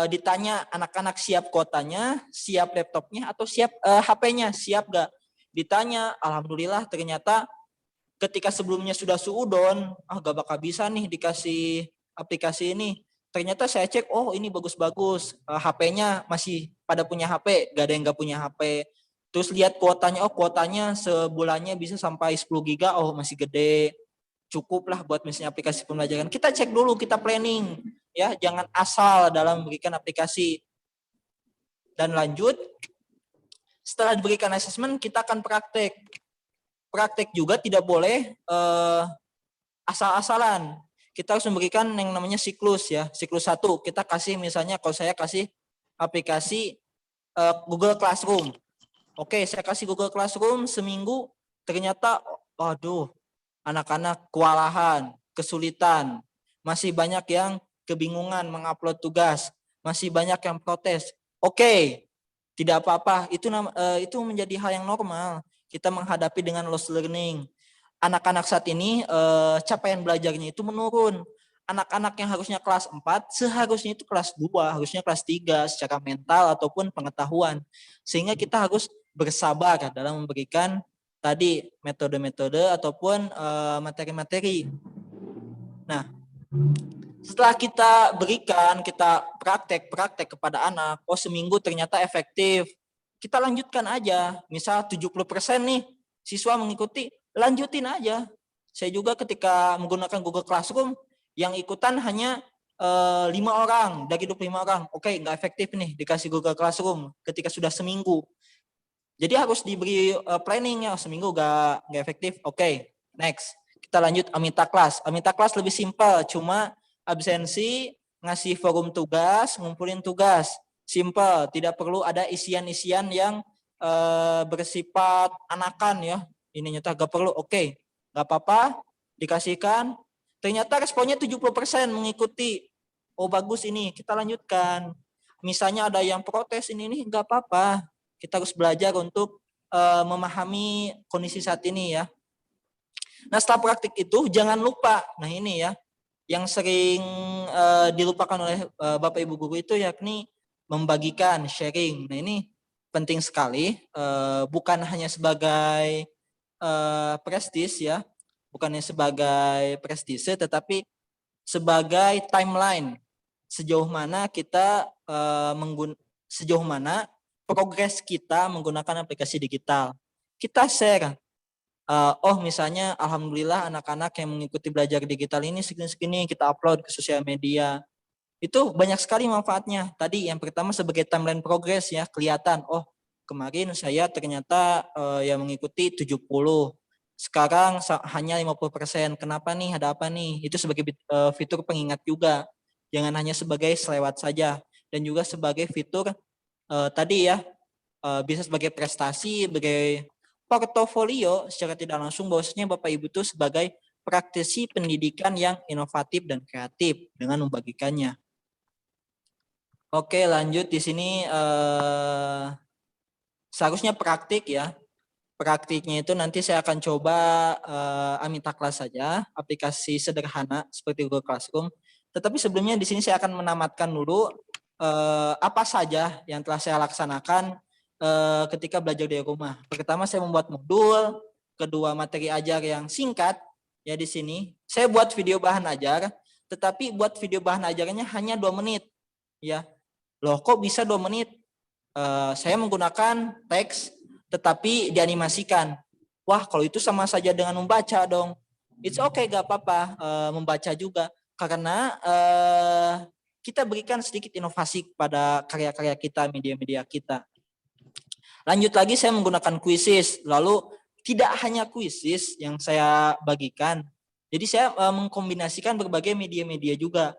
ditanya anak-anak siap kuotanya, siap laptopnya, atau siap HP-nya, siap gak? Ditanya, alhamdulillah ternyata ketika sebelumnya sudah suudon, gak bakal bisa nih dikasih aplikasi ini. Ternyata saya cek, oh ini bagus-bagus, HP-nya masih pada punya HP, gak ada yang gak punya HP. Terus lihat kuotanya, oh kuotanya sebulannya bisa sampai 10 giga, oh masih gede. Cukup lah buat misalnya aplikasi pembelajaran. Kita cek dulu, kita planning. Ya, jangan asal dalam memberikan aplikasi. Dan lanjut, setelah diberikan assessment, kita akan praktek. Praktek juga tidak boleh asal-asalan. Kita harus memberikan yang namanya siklus ya. Siklus 1, kita kasih misalnya kalau saya kasih aplikasi Google Classroom. Oke, saya kasih Google Classroom seminggu, ternyata aduh, anak-anak kewalahan, kesulitan. Masih banyak yang kebingungan mengupload tugas, masih banyak yang protes. Oke, tidak apa-apa, itu menjadi hal yang normal. Kita menghadapi dengan lost learning. Anak-anak saat ini capaian belajarnya itu menurun. Anak-anak yang harusnya kelas 4 seharusnya itu kelas 2, harusnya kelas 3 secara mental ataupun pengetahuan. Sehingga kita harus bersabar dalam memberikan tadi metode-metode ataupun materi-materi. Nah, setelah kita berikan, kita praktek kepada anak, oh seminggu ternyata efektif. Kita lanjutkan aja. Misal 70% nih siswa mengikuti, lanjutin aja. Saya juga ketika menggunakan Google Classroom, yang ikutan hanya 5 orang dari 25 orang. Oke, nggak efektif nih dikasih Google Classroom ketika sudah seminggu. Jadi harus diberi planning ya, seminggu nggak efektif. Oke, next. Kita lanjut Amita Class. Amita Class lebih simpel, cuma absensi, ngasih forum tugas, ngumpulin tugas. Simple, tidak perlu ada isian-isian yang bersifat anakan ya. Ini nyata gak perlu, oke. Gak apa-apa, dikasihkan. Ternyata responnya 70% mengikuti. Oh bagus ini, kita lanjutkan. Misalnya ada yang protes ini gak apa-apa. Kita harus belajar untuk memahami kondisi saat ini ya. Nah setelah praktik itu jangan lupa, nah ini ya, yang sering dilupakan oleh Bapak Ibu Guru itu yakni membagikan, sharing. Nah ini penting sekali, bukan hanya sebagai prestis ya, bukannya sebagai prestise, tetapi sebagai timeline sejauh mana kita sejauh mana progres kita menggunakan aplikasi digital. Kita share, oh misalnya alhamdulillah anak-anak yang mengikuti belajar digital ini segini-segini, kita upload ke sosial media. Itu banyak sekali manfaatnya. Tadi yang pertama sebagai timeline progress ya, kelihatan, oh kemarin saya ternyata yang mengikuti 70. Sekarang hanya 50%. Kenapa nih? Ada apa nih? Itu sebagai fitur pengingat juga. Jangan hanya sebagai selewat saja. Dan juga sebagai fitur tadi ya, bisa sebagai prestasi, sebagai portofolio secara tidak langsung bahwasanya Bapak Ibu itu sebagai praktisi pendidikan yang inovatif dan kreatif dengan membagikannya. Oke, lanjut di sini seharusnya praktik ya. Praktiknya itu nanti saya akan coba Amita Class saja, aplikasi sederhana seperti Google Classroom. Tetapi sebelumnya di sini saya akan menamatkan dulu apa saja yang telah saya laksanakan ketika belajar di rumah. Pertama saya membuat modul, kedua materi ajar yang singkat ya di sini. Saya buat video bahan ajar. tetapi buat video bahan ajarannya hanya 2 menit. Ya, loh kok bisa 2 menit? Saya menggunakan teks tetapi dianimasikan. Wah, kalau itu sama saja dengan membaca dong. It's okay, gak apa-apa membaca juga. Karena kita berikan sedikit inovasi pada karya-karya kita, media-media kita. Lanjut lagi saya menggunakan quizzes. Lalu tidak hanya quizzes yang saya bagikan. Jadi saya mengkombinasikan berbagai media-media juga.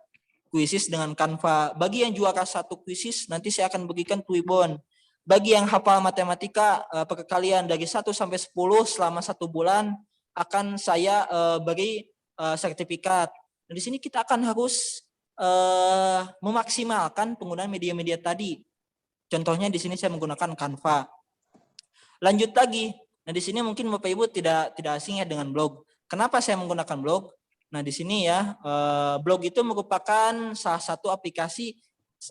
Quizzes dengan Canva. Bagi yang juara 1 quizzes, nanti saya akan bagikan Twibbon. Bagi yang hafal matematika, perkalian dari 1 sampai 10 selama 1 bulan, akan saya beri sertifikat. Nah, di sini kita akan harus memaksimalkan penggunaan media-media tadi. Contohnya di sini saya menggunakan Canva. Lanjut lagi. Nah, di sini mungkin Bapak Ibu tidak asing ya dengan blog. Kenapa saya menggunakan blog? Nah, di sini ya, blog itu merupakan salah satu aplikasi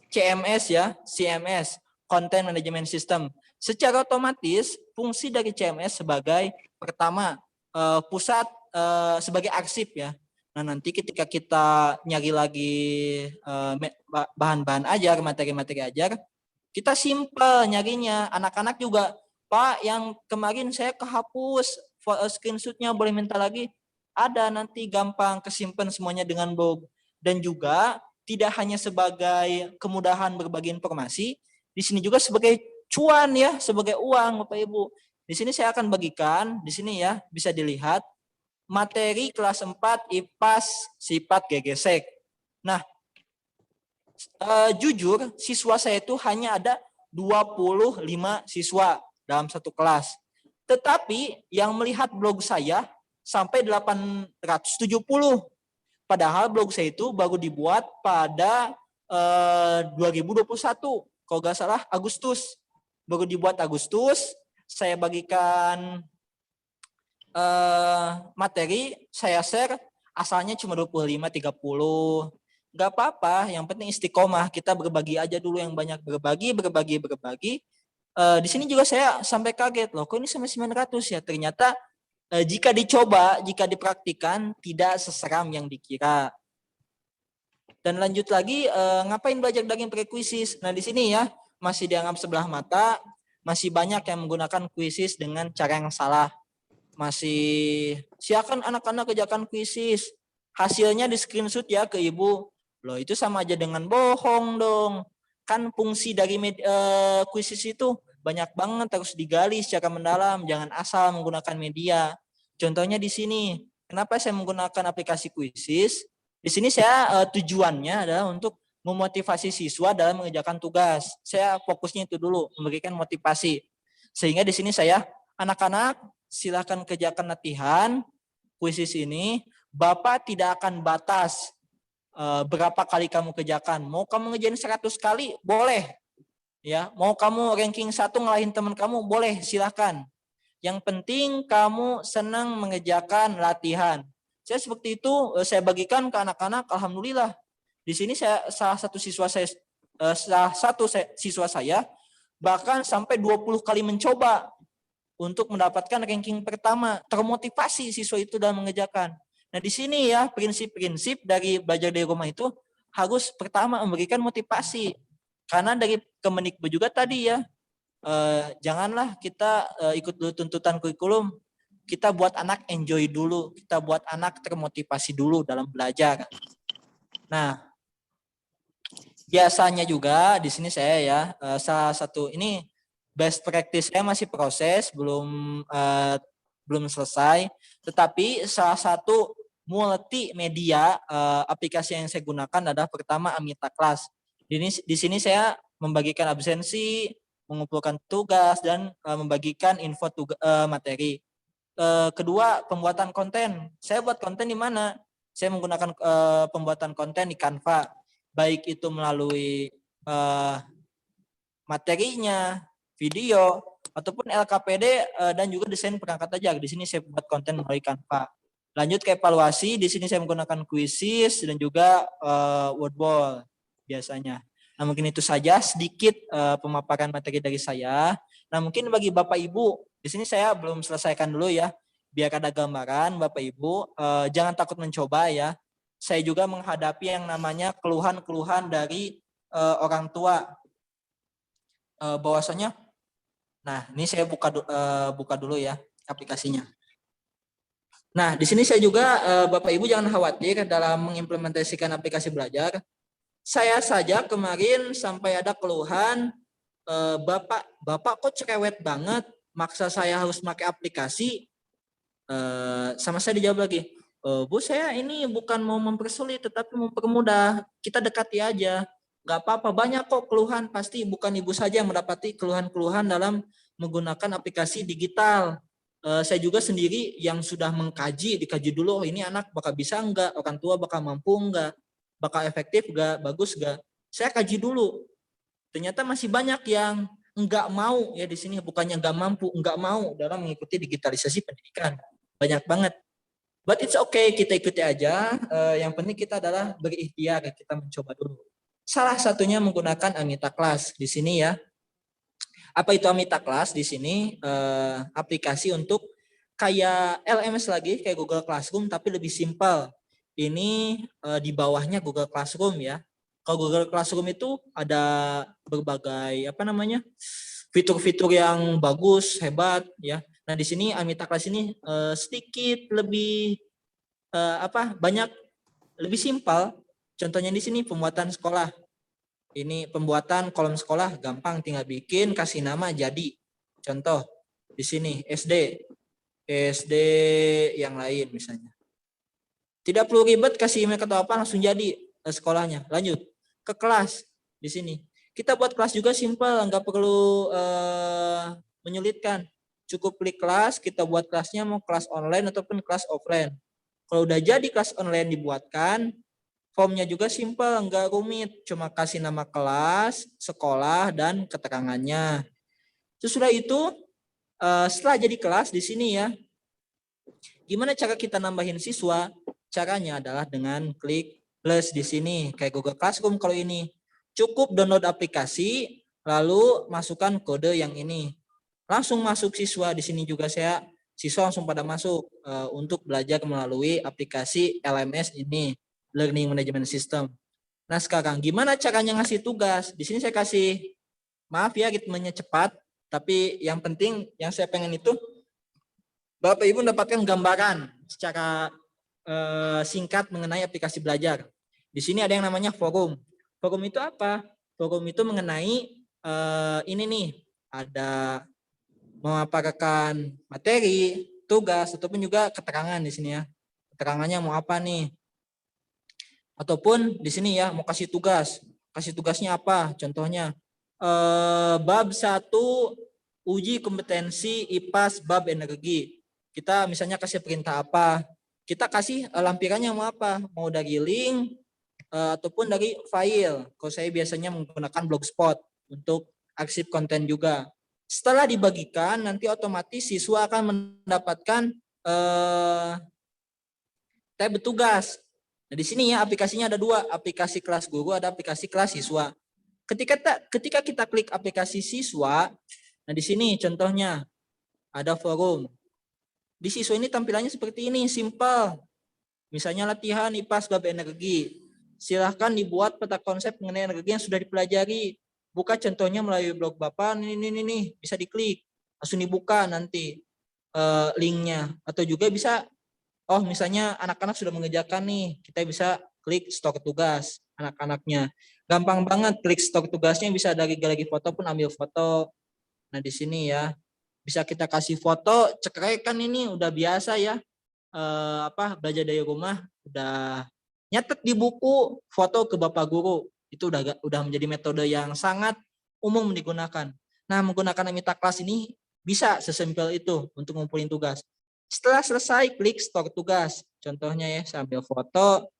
CMS ya, CMS, Content Management System. Secara otomatis, fungsi dari CMS sebagai pertama, pusat sebagai arsip ya. Nah, nanti ketika kita nyari lagi bahan-bahan ajar, materi-materi ajar, kita simple nyarinya. Anak-anak juga, Pak, yang kemarin saya kehapus, screenshotnya boleh minta lagi? Ada, nanti gampang kesimpan semuanya dengan blog. Dan juga tidak hanya sebagai kemudahan berbagi informasi, di sini juga sebagai cuan ya, sebagai uang Bapak Ibu. Di sini saya akan bagikan, di sini ya bisa dilihat materi kelas 4 IPAS sifat gegesek. Nah, jujur siswa saya itu hanya ada 25 siswa dalam satu kelas. Tetapi yang melihat blog saya sampai 870. Padahal blog saya itu baru dibuat pada 2021. Kalau nggak salah Agustus. Baru dibuat Agustus. Saya bagikan materi, saya share. Asalnya cuma 25-30. Nggak apa-apa. Yang penting istiqomah. Kita berbagi aja dulu yang banyak. Berbagi. Di sini juga saya sampai kaget loh. Kok ini sampai 900 ya? Ternyata jika dicoba, jika dipraktikan, tidak seseram yang dikira. Dan lanjut lagi, ngapain belajar dari pre-quizzes? Nah, di sini ya, masih dianggap sebelah mata, masih banyak yang menggunakan quizzes dengan cara yang salah. Masih, silakan anak-anak kerjakan quizzes. Hasilnya di screenshot ya ke ibu. Loh, itu sama aja dengan bohong dong. Kan fungsi dari quizzes itu banyak banget, harus digali secara mendalam, jangan asal menggunakan media. Contohnya di sini, kenapa saya menggunakan aplikasi quizzes? Di sini saya tujuannya adalah untuk memotivasi siswa dalam mengerjakan tugas. Saya fokusnya itu dulu, memberikan motivasi. Sehingga di sini saya, anak-anak silakan kerjakan latihan quizzes ini. Bapak tidak akan batas berapa kali kamu kerjakan. Mau kamu ngerjain 100 kali, boleh. Ya, mau kamu ranking 1 ngalahin teman kamu, boleh, silahkan. Yang penting kamu senang mengerjakan latihan. Saya seperti itu, saya bagikan ke anak-anak, alhamdulillah. Di sini salah satu siswa saya bahkan sampai 20 kali mencoba untuk mendapatkan ranking pertama. Termotivasi siswa itu dalam mengerjakan. Nah, di sini ya prinsip-prinsip dari belajar dari rumah itu harus pertama memberikan motivasi. Karena dari Kemendikbud juga tadi ya, janganlah kita ikut dulu tuntutan kurikulum. Kita buat anak enjoy dulu, kita buat anak termotivasi dulu dalam belajar. Nah, biasanya juga di sini saya ya, salah satu ini best practice saya masih proses, belum selesai. Tetapi salah satu multimedia aplikasi yang saya gunakan adalah pertama Amita Class. Di sini saya membagikan absensi, mengumpulkan tugas, dan membagikan info materi. Kedua, pembuatan konten. Saya buat konten di mana? Saya menggunakan pembuatan konten di Canva. Baik itu melalui materinya, video, ataupun LKPD dan juga desain perangkat ajar. Di sini saya buat konten melalui Canva. Lanjut ke evaluasi, di sini saya menggunakan quizzes dan juga wordball biasanya. Nah, mungkin itu saja sedikit pemaparan materi dari saya. Nah, mungkin bagi Bapak Ibu, di sini saya belum selesaikan dulu ya. Biar ada gambaran Bapak Ibu, jangan takut mencoba ya. saya juga menghadapi yang namanya keluhan-keluhan dari orang tua. Bahwasanya, nah ini saya buka dulu ya aplikasinya. Nah, di sini saya juga Bapak Ibu jangan khawatir dalam mengimplementasikan aplikasi belajar. Saya saja kemarin sampai ada keluhan, Bapak kok cerewet banget, maksa saya harus pakai aplikasi. Sama saya dijawab lagi, Bu, saya ini bukan mau mempersulit tetapi mempermudah. Kita dekati aja. Nggak apa-apa, banyak kok keluhan, pasti bukan Ibu saja yang mendapati keluhan-keluhan dalam menggunakan aplikasi digital. Saya juga sendiri yang sudah dikaji dulu, ini anak bakal bisa enggak, orang tua bakal mampu enggak, bakal efektif enggak, bagus enggak. Saya kaji dulu. Ternyata masih banyak yang enggak mau ya di sini, bukannya enggak mampu, enggak mau dalam mengikuti digitalisasi pendidikan. Banyak banget. But it's okay, kita ikuti aja. Yang penting kita adalah berikhtiar, kita mencoba dulu. Salah satunya menggunakan Amita Class di sini ya. Apa itu Amita Class? Di sini aplikasi untuk kayak LMS lagi, kayak Google Classroom tapi lebih simpel. Ini di bawahnya Google Classroom ya. Kalau Google Classroom itu ada berbagai fitur-fitur yang bagus, hebat ya. Nah, di sini Amita Class ini sedikit lebih banyak lebih simpel. Contohnya di sini pembuatan sekolah. Ini pembuatan kolom sekolah gampang, tinggal bikin, kasih nama, jadi. Contoh di sini SD yang lain misalnya. Tidak perlu ribet, kasih email atau apa langsung jadi sekolahnya. Lanjut ke kelas di sini. Kita buat kelas juga simpel, nggak perlu menyulitkan. Cukup klik kelas, kita buat kelasnya mau kelas online ataupun kelas offline. Kalau udah jadi kelas online dibuatkan, formnya juga simpel, nggak rumit, cuma kasih nama kelas, sekolah, dan keterangannya. Sesudah itu, setelah jadi kelas di sini ya, gimana cara kita nambahin siswa? Caranya adalah dengan klik plus di sini, kayak Google Classroom kalau ini. Cukup download aplikasi, lalu masukkan kode yang ini. Langsung masuk siswa, di sini juga siswa langsung pada masuk untuk belajar melalui aplikasi LMS ini. Learning Management System. Nah sekarang gimana caranya ngasih tugas? Di sini saya kasih, maaf ya ritmenya cepat, tapi yang penting yang saya pengen itu Bapak Ibu mendapatkan gambaran secara singkat mengenai aplikasi belajar. Di sini ada yang namanya forum. Forum itu apa? Forum itu mengenai ini nih, ada memaparkan materi, tugas, ataupun juga keterangan di sini ya. Keterangannya mau apa nih? Ataupun di sini ya mau kasih tugas. Kasih tugasnya apa? Contohnya bab 1 uji kompetensi IPAS bab energi. Kita misalnya kasih perintah apa? Kita kasih lampirannya mau apa? Mau dari link ataupun dari file. Kalau saya biasanya menggunakan Blogspot untuk arsip konten juga. Setelah dibagikan nanti otomatis siswa akan mendapatkan tab tugas. Nah, di sini ya aplikasinya ada dua, aplikasi kelas guru, ada aplikasi kelas siswa. Ketika kita klik aplikasi siswa, nah di sini contohnya ada forum. Di siswa ini tampilannya seperti ini, simple. Misalnya latihan IPAS bab energi. Silahkan dibuat peta konsep mengenai energi yang sudah dipelajari. Buka contohnya melalui blog Bapak, ini bisa diklik. Langsung dibuka nanti linknya. Atau juga bisa misalnya anak-anak sudah mengerjakan nih, kita bisa klik stok tugas anak-anaknya. Gampang banget klik stok tugasnya, bisa dari galeri foto pun ambil foto. Nah di sini ya, bisa kita kasih foto, cekrek kan ini udah biasa ya. Belajar dari rumah, udah nyatet di buku, foto ke Bapak Guru. Itu udah menjadi metode yang sangat umum digunakan. Nah menggunakan Amita Class ini bisa sesimpel itu untuk ngumpulin tugas. Setelah selesai, klik stok tugas. Contohnya ya, saya ambil foto,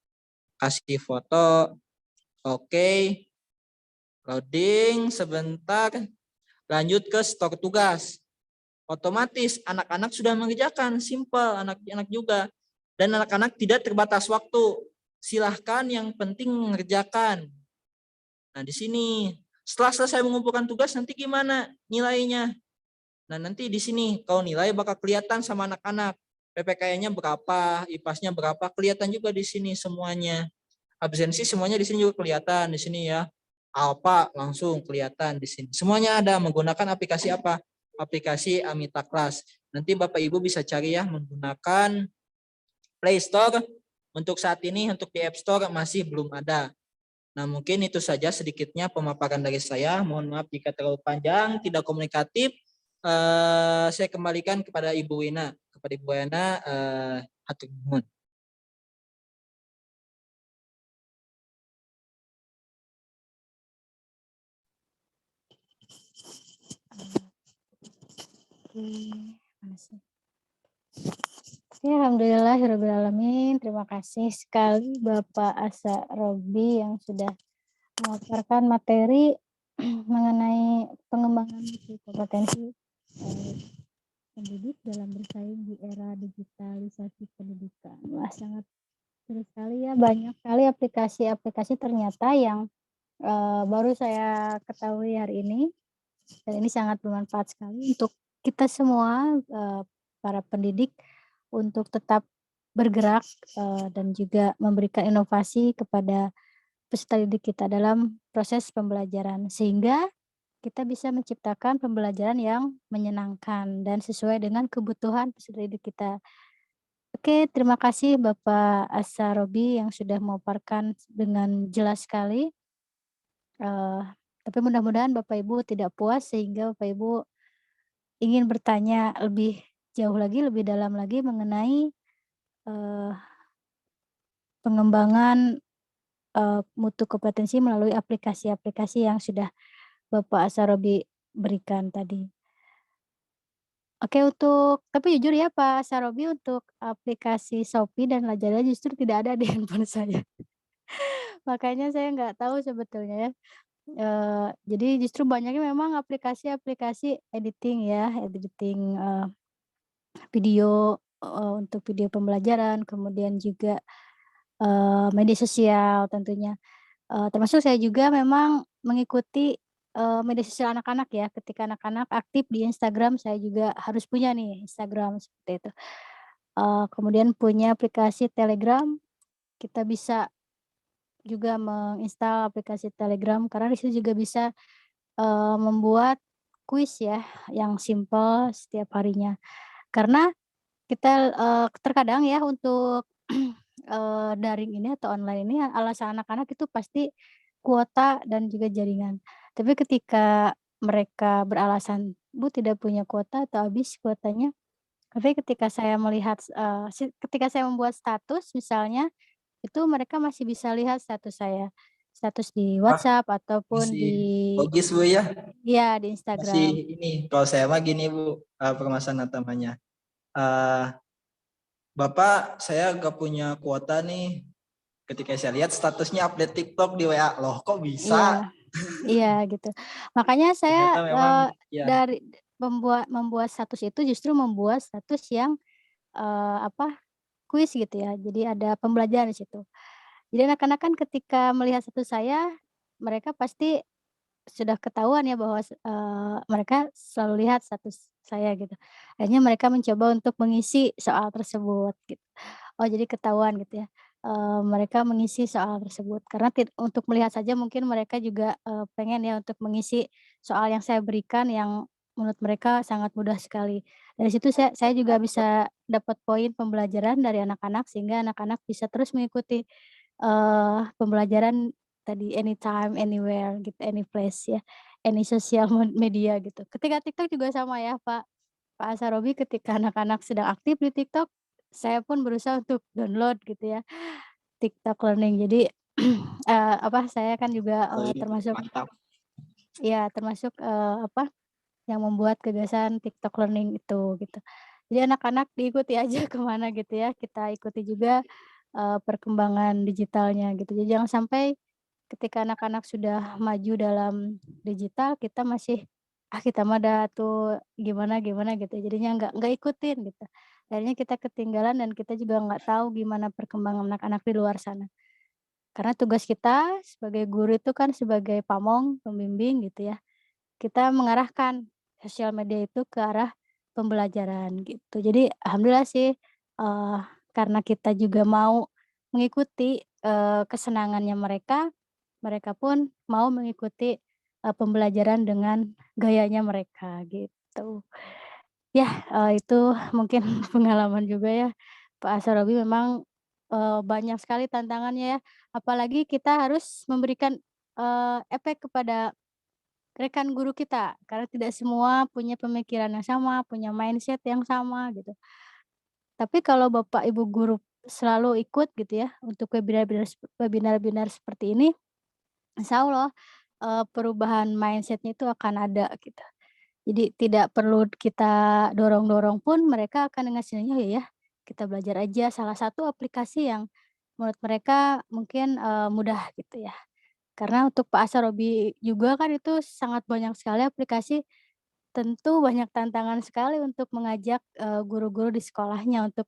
kasih foto, oke, loading sebentar, lanjut ke stok tugas. Otomatis anak-anak sudah mengerjakan, simple, anak-anak juga. Dan anak-anak tidak terbatas waktu. Silahkan yang penting mengerjakan. Nah di sini, setelah selesai mengumpulkan tugas, nanti gimana nilainya? Nah nanti di sini kalau nilai bakal kelihatan sama anak-anak. PPKN-nya berapa, IPAS-nya berapa, kelihatan juga di sini semuanya. Absensi semuanya di sini juga kelihatan di sini ya. Alpha langsung kelihatan di sini. Semuanya ada. Menggunakan aplikasi apa? Aplikasi Amita Class. Nanti Bapak Ibu bisa cari ya menggunakan Play Store. Untuk saat ini untuk di App Store masih belum ada. Nah, mungkin itu saja sedikitnya pemaparan dari saya. Mohon maaf jika terlalu panjang, tidak komunikatif. Saya kembalikan kepada Ibu Wina. Kepada Ibu Wina, hatur nuhun. Mana sih? Ya, alhamdulillahirrahmanirrahim. Terima kasih sekali Bapak Asa Robi yang sudah memaparkan materi mengenai pengembangan kompetensi pendidik dalam bersaing di era digitalisasi pendidikan. Wah, sangat seru sekali ya, banyak sekali aplikasi-aplikasi ternyata yang baru saya ketahui hari ini, dan ini sangat bermanfaat sekali untuk kita semua para pendidik untuk tetap bergerak dan juga memberikan inovasi kepada peserta didik kita dalam proses pembelajaran, sehingga kita bisa menciptakan pembelajaran yang menyenangkan dan sesuai dengan kebutuhan peserta didik kita. Oke, terima kasih Bapak Asa Robi yang sudah memaparkan dengan jelas sekali. Tapi mudah-mudahan Bapak Ibu tidak puas sehingga Bapak Ibu ingin bertanya lebih jauh lagi, lebih dalam lagi mengenai eh, pengembangan mutu kompetensi melalui aplikasi-aplikasi yang sudah Bapak Asa Robi berikan tadi. Oke, tapi jujur ya Pak Sarobi, untuk aplikasi Shopee dan Lazada justru tidak ada di handphone saya. Makanya saya nggak tahu sebetulnya ya. Jadi justru banyaknya memang aplikasi-aplikasi editing ya, editing video, untuk video pembelajaran, kemudian juga media sosial tentunya. Termasuk saya juga memang mengikuti media sosial anak-anak ya, ketika anak-anak aktif di Instagram, saya juga harus punya nih Instagram, seperti itu. Kemudian punya aplikasi Telegram, kita bisa juga menginstal aplikasi Telegram karena di situ juga bisa membuat kuis ya, yang simpel setiap harinya. Karena kita terkadang ya untuk daring ini atau online ini alasan anak-anak itu pasti kuota dan juga jaringan. Tapi ketika mereka beralasan, "Bu, tidak punya kuota atau habis kuotanya." Tapi ketika saya melihat, ketika saya membuat status misalnya, itu mereka masih bisa lihat status saya. Status di Wah, WhatsApp ataupun masih di logis Bu ya. iya, di Masih Instagram. ini. Kalau saya mah gini Bu, permasalahan utamanya. Bapak, saya gak punya kuota nih. Ketika saya lihat statusnya update TikTok di WA, loh kok bisa? Iya. Iya gitu. Makanya saya, Ternyata memang ya. dari membuat status itu justru membuat status yang, apa, kuis gitu ya. Jadi ada pembelajaran di situ. Jadi anak-anak kan ketika melihat status saya, mereka pasti sudah ketahuan ya bahwa mereka selalu lihat status saya gitu. Akhirnya mereka mencoba untuk mengisi soal tersebut gitu. Oh, jadi ketahuan gitu ya, mereka mengisi soal tersebut karena untuk melihat saja mungkin mereka juga pengen ya untuk mengisi soal yang saya berikan yang menurut mereka sangat mudah sekali. Dari situ saya juga bisa dapat poin pembelajaran dari anak-anak sehingga anak-anak bisa terus mengikuti pembelajaran tadi, anytime, anywhere gitu, any place ya, any sosial media gitu. Ketika TikTok juga sama ya Pak Asarobi, ketika anak-anak sedang aktif di TikTok, saya pun berusaha untuk download gitu ya, TikTok Learning. Jadi, saya kan juga, termasuk Mantap. ya termasuk, yang membuat gagasan TikTok Learning itu gitu. Jadi anak-anak diikuti aja kemana gitu ya, kita ikuti juga, perkembangan digitalnya gitu. Jadi jangan sampai ketika anak-anak sudah maju dalam digital, kita masih, kita mah dah tuh gimana gimana gitu, jadinya nggak ikutin gitu. Akhirnya kita ketinggalan dan kita juga nggak tahu gimana perkembangan anak-anak di luar sana. Karena tugas kita sebagai guru itu kan sebagai pamong, pembimbing gitu ya, kita mengarahkan sosial media itu ke arah pembelajaran gitu. Jadi alhamdulillah sih eh, karena kita juga mau mengikuti kesenangannya mereka, mereka pun mau mengikuti pembelajaran dengan gayanya mereka gitu. Ya, itu mungkin pengalaman juga ya, Pak Asrobi memang banyak sekali tantangannya ya, apalagi kita harus memberikan efek kepada rekan guru kita, karena tidak semua punya pemikiran yang sama, punya mindset yang sama gitu. Tapi kalau Bapak Ibu guru selalu ikut gitu ya untuk webinar-webinar seperti ini, insya Allah perubahan mindset-nya itu akan ada gitu. Jadi tidak perlu kita dorong-dorong pun mereka akan dengan sendirinya, "Oh ya, kita belajar aja." Salah satu aplikasi yang menurut mereka mungkin mudah gitu ya. Karena untuk Pak Asarobi juga kan itu sangat banyak sekali aplikasi, tentu banyak tantangan sekali untuk mengajak guru-guru di sekolahnya untuk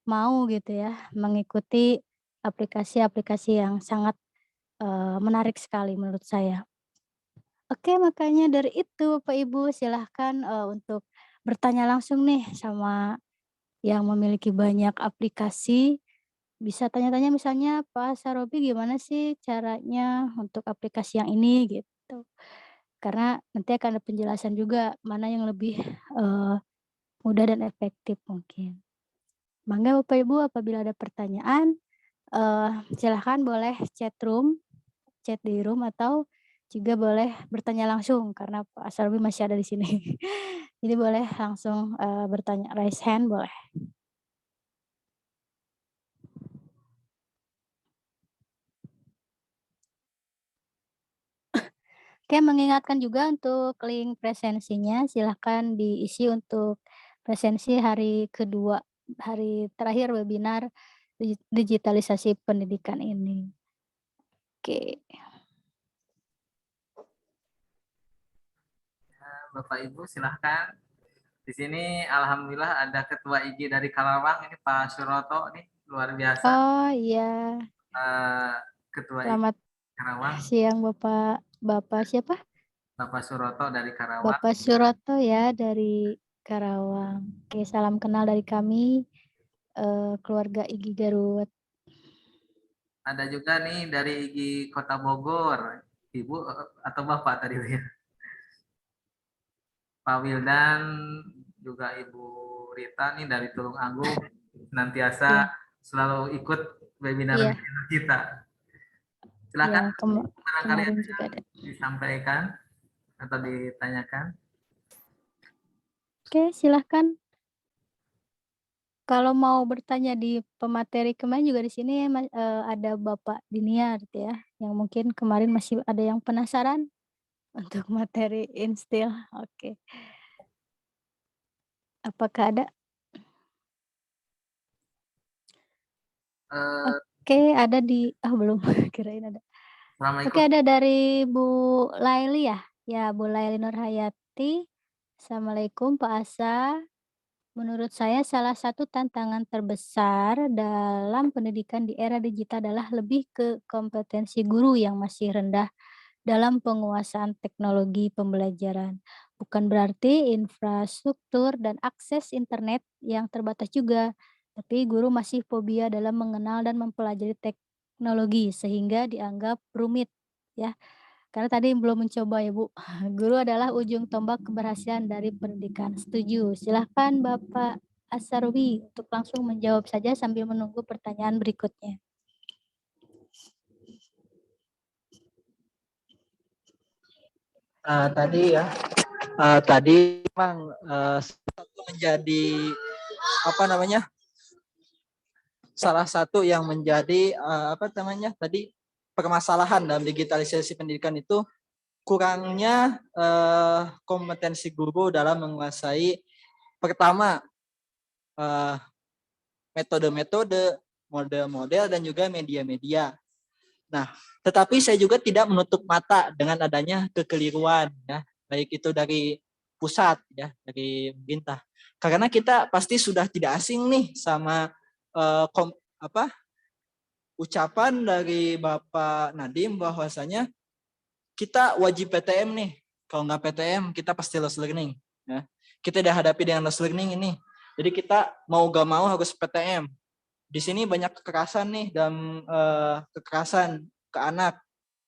mau gitu ya mengikuti aplikasi-aplikasi yang sangat menarik sekali menurut saya. Oke, makanya dari itu Bapak Ibu silahkan untuk bertanya langsung nih sama yang memiliki banyak aplikasi, bisa tanya-tanya misalnya, "Pak Sarobi gimana sih caranya untuk aplikasi yang ini?" Gitu. Karena nanti akan ada penjelasan juga mana yang lebih mudah dan efektif mungkin. Mangga Bapak Ibu apabila ada pertanyaan, silahkan boleh chat di room atau juga boleh bertanya langsung karena Pak Sarwi masih ada di sini. Jadi boleh langsung, bertanya, raise hand boleh. Oke, mengingatkan juga untuk link presensinya silahkan diisi untuk presensi hari kedua, hari terakhir webinar digitalisasi pendidikan ini. Oke. Bapak Ibu silahkan. Di sini alhamdulillah ada ketua IG dari Karawang ini Pak Suroto nih luar biasa. Oh iya, Eh, ketua IG selamat Karawang siang Bapak. Bapak siapa? Bapak Suroto dari Karawang. Bapak Suroto ya dari Karawang. Oke, salam kenal dari kami, keluarga IGI Garut. Ada juga nih dari IG Kota Bogor. Ibu atau Bapak tadi ya. Pak Wildan juga Ibu Rita nih dari Tulung Agung senantiasa Iya selalu ikut webinar iya kita. iya, Silakan barangkali kemarin ada juga yang ada. disampaikan atau ditanyakan. Oke, silahkan. Kalau mau bertanya di pemateri kemarin juga di sini ada Bapak Diniar gitu ya, yang mungkin kemarin masih ada yang penasaran untuk materi Instil. Oke, apakah ada? Eh, Oke, ada di belum, kirain ada. Oke, Assalamualaikum. ada dari Bu Laili ya? Ya, Bu Laili Nurhayati. Assalamualaikum Pak Asa. Menurut saya salah satu tantangan terbesar dalam pendidikan di era digital adalah lebih ke kompetensi guru yang masih rendah dalam penguasaan teknologi pembelajaran. Bukan berarti infrastruktur dan akses internet yang terbatas juga, tapi guru masih fobia dalam mengenal dan mempelajari teknologi sehingga dianggap rumit ya. Karena tadi belum mencoba ya Bu. Guru adalah ujung tombak keberhasilan dari pendidikan. Setuju. Silahkan Bapak Asarubi untuk langsung menjawab saja sambil menunggu pertanyaan berikutnya. Tadi ya, tadi memang menjadi apa namanya, salah satu yang menjadi apa namanya tadi permasalahan dalam digitalisasi pendidikan itu kurangnya kompetensi guru dalam menguasai pertama eh, metode-metode, model-model dan juga media-media. Nah, tetapi saya juga tidak menutup mata dengan adanya kekeliruan ya, baik itu dari pusat ya, dari pemerintah. Karena kita pasti sudah tidak asing nih sama ucapan dari Bapak Nadiem bahwasanya kita wajib PTM nih. Kalau nggak PTM kita pasti lost learning ya. Kita udah hadapi dengan lost learning ini. Jadi kita mau gak mau harus PTM. Di sini banyak kekerasan nih dan kekerasan ke anak,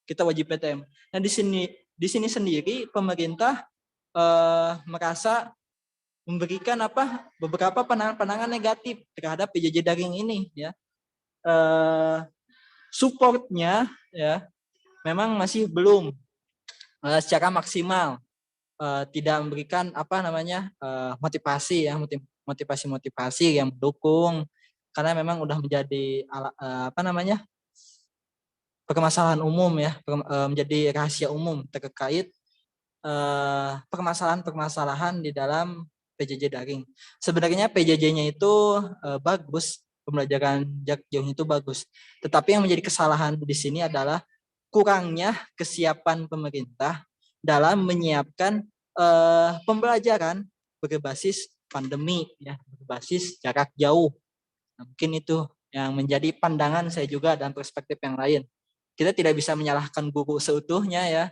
kita wajib PTM. Nah di sini sendiri pemerintah merasa memberikan beberapa pandangan negatif terhadap PJJ daring ini ya. Supportnya ya memang masih belum secara maksimal, tidak memberikan motivasi ya, motivasi yang mendukung, karena memang udah menjadi permasalahan umum ya, menjadi rahasia umum terkait permasalahan-permasalahan di dalam PJJ daring. Sebenarnya PJJ-nya itu bagus, pembelajaran jarak jauh itu bagus. Tetapi yang menjadi kesalahan di sini adalah kurangnya kesiapan pemerintah dalam menyiapkan pembelajaran berbasis pandemi ya, berbasis jarak jauh. Nah, mungkin itu yang menjadi pandangan saya juga dan perspektif yang lain. Kita tidak bisa menyalahkan guru seutuhnya ya,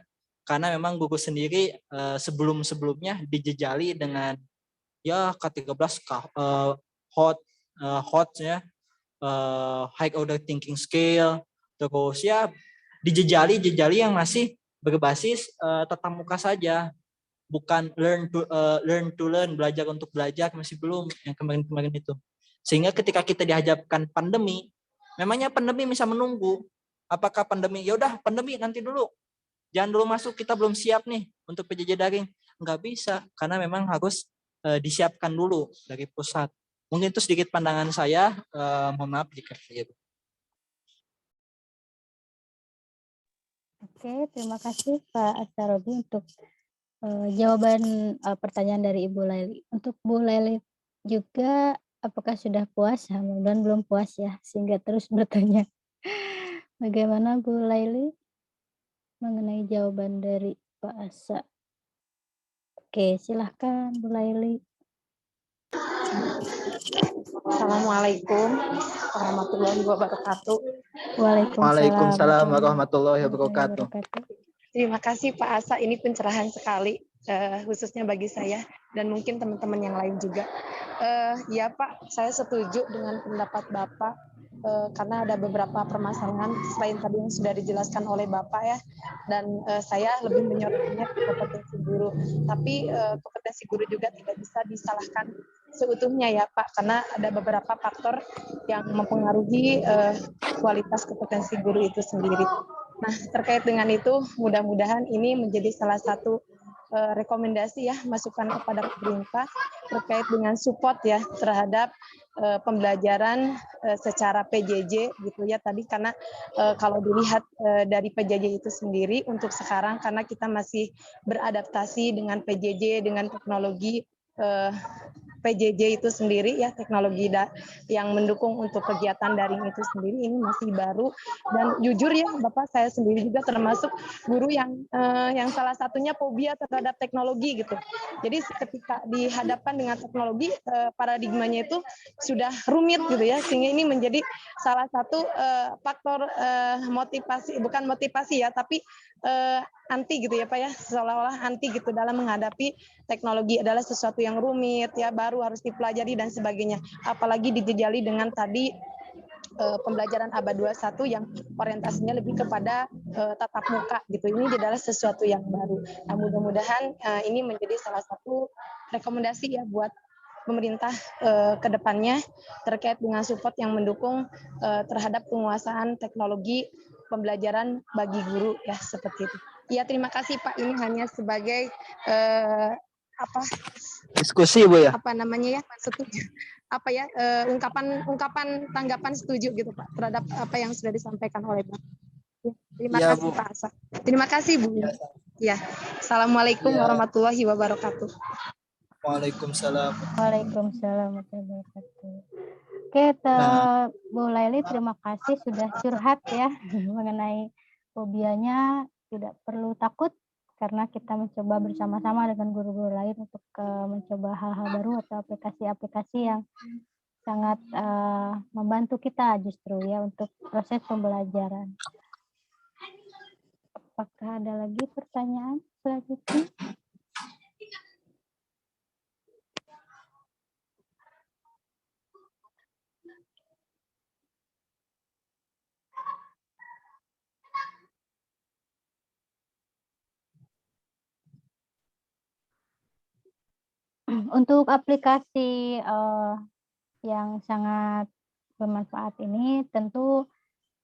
karena memang guru sendiri sebelum-sebelumnya dijejali dengan ya K13 hot ya, high order thinking skill, terus ya dijejali yang masih berbasis tatap muka saja, bukan learn to learn, belajar untuk belajar, masih belum yang kemarin-kemarin itu. Sehingga ketika kita dihadapkan pandemi, memangnya pandemi bisa menunggu? Apakah pandemi, ya udah pandemi nanti dulu, jangan dulu masuk, kita belum siap nih untuk PJJ daring. Nggak bisa, karena memang harus disiapkan dulu dari pusat. Mungkin itu sedikit pandangan saya, mohon maaf jika begitu. Oke, terima kasih Pak Astarobi untuk jawaban pertanyaan dari Ibu Laili. Untuk Bu Laili juga, apakah sudah puas? Mudah-mudahan belum puas ya, sehingga terus bertanya. Bagaimana Bu Laili mengenai jawaban dari Pak Asa? Oke, silahkan Bu Laili. Assalamualaikum warahmatullahi wabarakatuh. Waalaikumsalam warahmatullahi wabarakatuh. Terima kasih Pak Asa, ini pencerahan sekali, khususnya bagi saya dan mungkin teman-teman yang lain juga. Ya Pak, saya setuju dengan pendapat Bapak, karena ada beberapa permasalahan selain tadi yang sudah dijelaskan oleh Bapak ya, dan saya lebih menyorotnya ke kompetensi guru. Tapi kompetensi guru juga tidak bisa disalahkan seutuhnya ya Pak, karena ada beberapa faktor yang mempengaruhi kualitas kompetensi guru itu sendiri. Nah, terkait dengan itu, mudah-mudahan ini menjadi salah satu rekomendasi ya, masukan kepada pemerintah terkait dengan support ya terhadap pembelajaran secara PJJ gitu ya tadi, karena kalau dilihat dari PJJ itu sendiri untuk sekarang, karena kita masih beradaptasi dengan PJJ, dengan teknologi PJJ itu sendiri ya, teknologi yang mendukung untuk kegiatan daring itu sendiri ini masih baru, dan jujur ya Bapak, saya sendiri juga termasuk guru yang salah satunya fobia terhadap teknologi gitu. Jadi ketika dihadapkan dengan teknologi, paradigmanya itu sudah rumit gitu ya, sehingga ini menjadi salah satu faktor bukan motivasi ya, tapi anti gitu ya Pak ya, seolah-olah anti gitu dalam menghadapi teknologi adalah sesuatu yang rumit ya, baru harus dipelajari dan sebagainya. Apalagi dijejali dengan tadi pembelajaran abad 21 yang orientasinya lebih kepada tatap muka gitu. Ini adalah sesuatu yang baru. Nah, mudah-mudahan ini menjadi salah satu rekomendasi ya buat pemerintah ke depannya terkait dengan support yang mendukung terhadap penguasaan teknologi pembelajaran bagi guru ya, seperti itu. Ya, terima kasih Pak. Ini hanya sebagai Diskusi Bu ya. Apa namanya ya? Setuju. Apa ya? Ungkapan tanggapan setuju gitu Pak terhadap apa yang sudah disampaikan oleh Bapak. Ya, terima kasih Bu. Pak Asa. Terima kasih Bu. Ya. Assalamualaikum warahmatullahi wabarakatuh. Waalaikumsalam. Waalaikumsalam warahmatullahi wabarakatuh. Oke, Bu Laili, terima kasih sudah curhat ya mengenai fobianya. Tidak perlu takut karena kita mencoba bersama-sama dengan guru-guru lain untuk mencoba hal-hal baru atau aplikasi-aplikasi yang sangat membantu kita justru ya untuk proses pembelajaran. Apakah ada lagi pertanyaan selanjutnya? Untuk aplikasi yang sangat bermanfaat ini tentu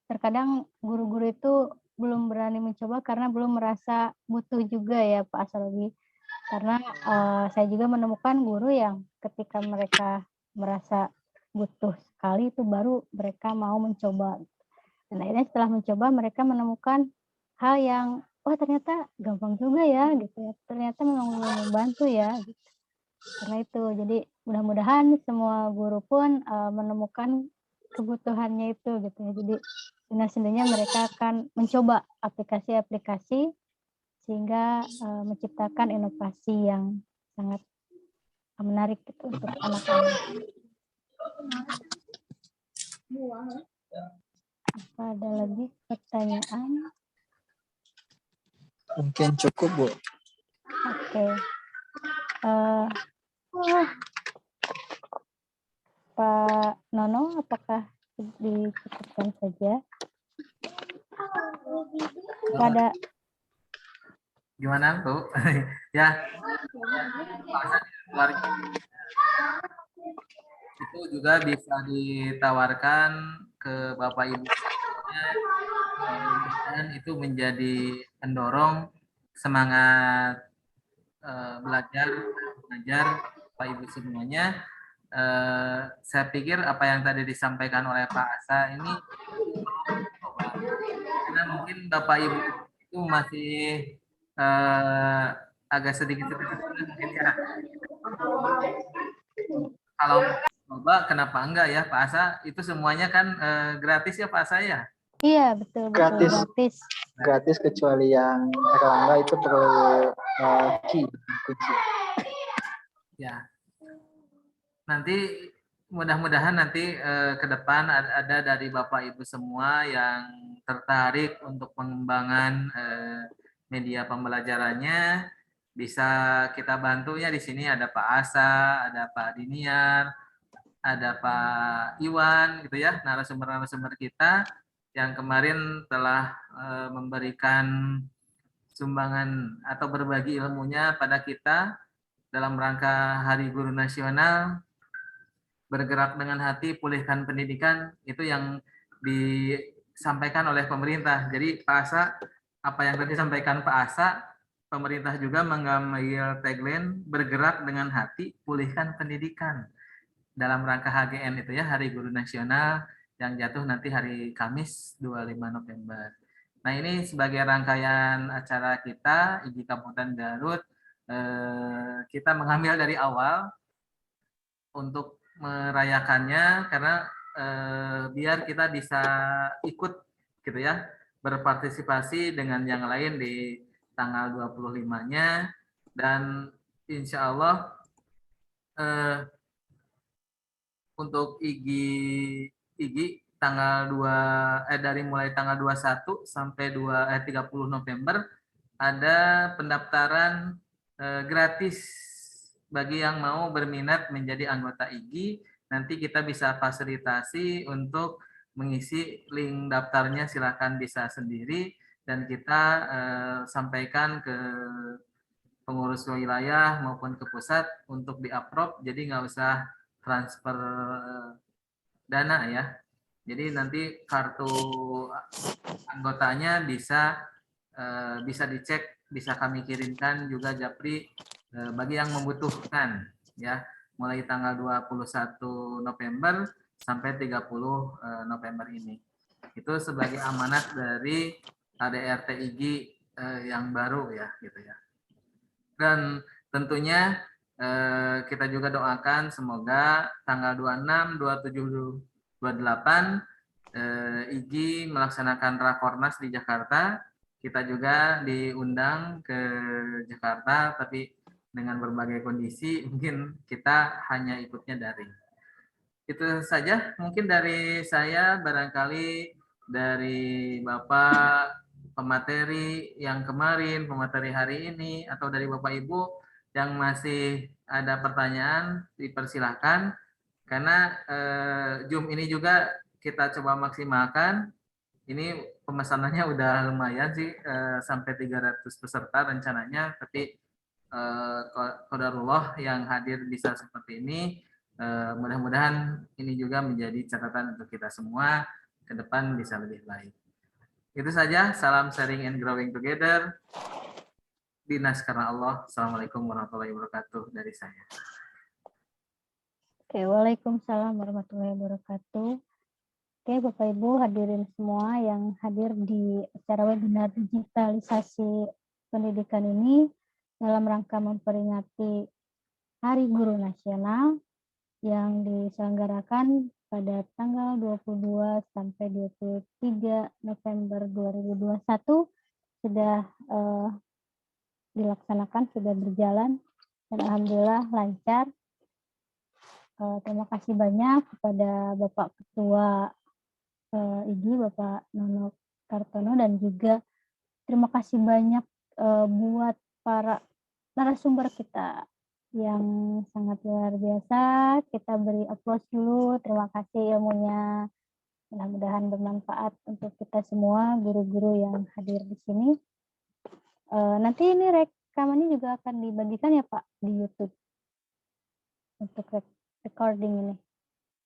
terkadang guru-guru itu belum berani mencoba karena belum merasa butuh juga ya Pak Asalobi. Karena saya juga menemukan guru yang ketika mereka merasa butuh sekali itu baru mereka mau mencoba. Dan akhirnya setelah mencoba mereka menemukan hal yang, "Wah ternyata gampang juga ya," gitu ya, "ternyata memang membantu ya," gitu. Karena itu, jadi mudah-mudahan semua guru pun, menemukan kebutuhannya itu gitu ya. Jadi dengan sendirinya mereka akan mencoba aplikasi-aplikasi sehingga, menciptakan inovasi yang sangat menarik gitu untuk anak-anak. Apa ada lagi pertanyaan? Mungkin cukup, Bu. Oke. Pak Nono, apakah dicukupkan saja? Pada Gimana Bu? Ya, bahasa luar itu juga bisa ditawarkan ke Bapak Ibu dan itu menjadi pendorong semangat belajar mengajar Bapak Ibu semuanya. Saya pikir apa yang tadi disampaikan oleh Pak Asa ini karena mungkin Bapak Ibu itu masih agak sedikit mungkin ya. Kalau coba kenapa enggak ya Pak Asa? Itu semuanya kan gratis ya Pak Asa ya? iya betul Gratis. gratis. Gratis kecuali yang Erlangga itu perlu key kunci. Ya. Nanti mudah-mudahan nanti ke depan ada dari Bapak Ibu semua yang tertarik untuk pengembangan media pembelajarannya bisa kita bantu ya. Di sini ada Pak Asa, ada Pak Diniar, ada Pak Iwan gitu ya, narasumber-narasumber kita yang kemarin telah memberikan sumbangan atau berbagi ilmunya pada kita dalam rangka Hari Guru Nasional. Bergerak dengan hati, pulihkan pendidikan, itu yang disampaikan oleh pemerintah. Jadi Pak Asa, apa yang tadi disampaikan Pak Asa, pemerintah juga mengambil tagline bergerak dengan hati, pulihkan pendidikan dalam rangka HGN itu ya, Hari Guru Nasional yang jatuh nanti hari Kamis 25 November. Nah ini sebagai rangkaian acara kita, IGI Kabupaten Garut, kita mengambil dari awal untuk merayakannya karena biar kita bisa ikut gitu ya, berpartisipasi dengan yang lain di tanggal 25-nya dan insya Allah untuk IGI tanggal 2 dari mulai tanggal 21 sampai 30 November ada pendaftaran gratis bagi yang mau berminat menjadi anggota IGI. Nanti kita bisa fasilitasi untuk mengisi link daftarnya, silakan bisa sendiri dan kita sampaikan ke pengurus wilayah maupun ke pusat untuk di-approve, jadi nggak usah transfer dana ya. Jadi nanti kartu anggotanya bisa dicek, bisa kami kirimkan juga Japri bagi yang membutuhkan ya, mulai tanggal 21 November sampai 30 November ini. Itu sebagai amanat dari ADRT IGI yang baru ya gitu ya. Dan tentunya kita juga doakan semoga tanggal 26, 27, 28 IGI melaksanakan Rakornas di Jakarta. Kita juga diundang ke Jakarta, tapi dengan berbagai kondisi mungkin kita hanya ikutnya daring. Itu saja mungkin dari saya, barangkali dari Bapak pemateri yang kemarin, pemateri hari ini, atau dari Bapak Ibu yang masih ada pertanyaan, dipersilahkan. Karena Zoom ini juga kita coba maksimalkan. Ini pemesanannya udah lumayan sih, sampai 300 peserta rencananya, tapi qadarullah yang hadir bisa seperti ini. Mudah-mudahan ini juga menjadi catatan untuk kita semua ke depan bisa lebih baik. Itu saja, salam sharing and growing together. Dinas karena Allah. Assalamualaikum warahmatullahi wabarakatuh dari saya. Oke, Waalaikumsalam warahmatullahi wabarakatuh. Oke, Bapak Ibu hadirin semua yang hadir di acara webinar digitalisasi pendidikan ini dalam rangka memperingati Hari Guru Nasional yang diselenggarakan pada tanggal 22 sampai 23 November 2021 sudah dilaksanakan, sudah berjalan dan alhamdulillah lancar. Terima kasih banyak kepada Bapak Ketua IGI, Bapak Nono Kartono, dan juga terima kasih banyak buat para narasumber kita yang sangat luar biasa. Kita beri aplaus dulu. Terima kasih ilmunya. Mudah-mudahan bermanfaat untuk kita semua, guru-guru yang hadir di sini. Nanti ini rekamannya juga akan dibagikan ya Pak di YouTube untuk recording ini.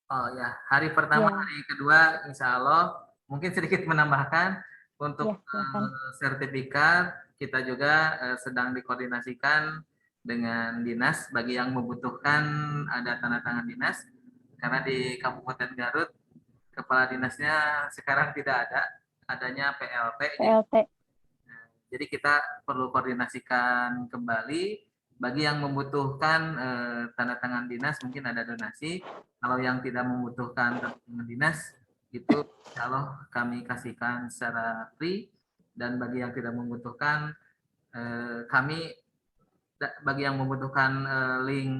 Oh ya, hari pertama, Ya. hari kedua, insya Allah mungkin sedikit menambahkan untuk sertifikat kita juga sedang dikoordinasikan dengan dinas bagi yang membutuhkan ada tanda tangan dinas karena di Kabupaten Garut kepala dinasnya sekarang tidak ada, adanya PLT. PLT. Jadi kita perlu koordinasikan kembali bagi yang membutuhkan tanda tangan dinas mungkin ada donasi. Kalau yang tidak membutuhkan tanda tangan dinas itu insya Allah kami kasihkan secara free, dan bagi yang tidak membutuhkan kami bagi yang membutuhkan link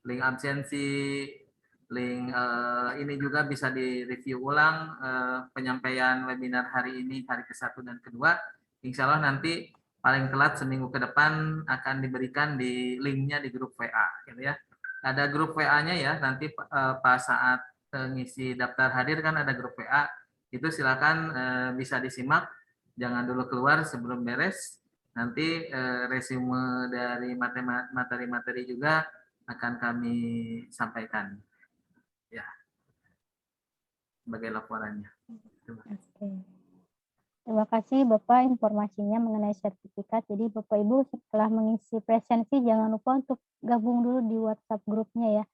link absensi, link ini juga bisa direview ulang penyampaian webinar hari ini, hari ke-1 dan kedua. Insya Allah nanti paling telat seminggu ke depan akan diberikan di linknya di grup WA, gitu ya. Ada grup WA-nya ya, nanti pas saat ngisi daftar hadir kan ada grup WA, itu silakan bisa disimak, jangan dulu keluar sebelum beres. Nanti resume dari materi-materi juga akan kami sampaikan ya sebagai laporannya. Terima kasih. Oke. Terima kasih Bapak informasinya mengenai sertifikat. Jadi Bapak Ibu setelah mengisi presensi jangan lupa untuk gabung dulu di WhatsApp grupnya ya,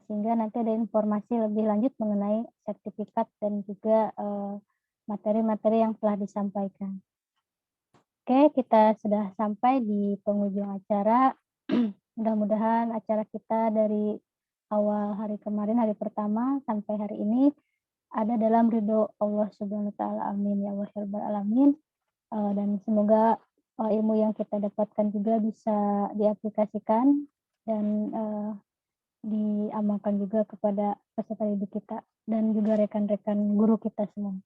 sehingga nanti ada informasi lebih lanjut mengenai sertifikat dan juga materi-materi yang telah disampaikan. Oke, kita sudah sampai di penghujung acara. Mudah-mudahan acara kita dari awal hari kemarin, hari pertama sampai hari ini ada dalam ridho Allah Subhanahu wa taala. Amin ya Allah rabbal alamin. Dan semoga ilmu yang kita dapatkan juga bisa diaplikasikan dan diamalkan juga kepada peserta didik kita dan juga rekan-rekan guru kita semua.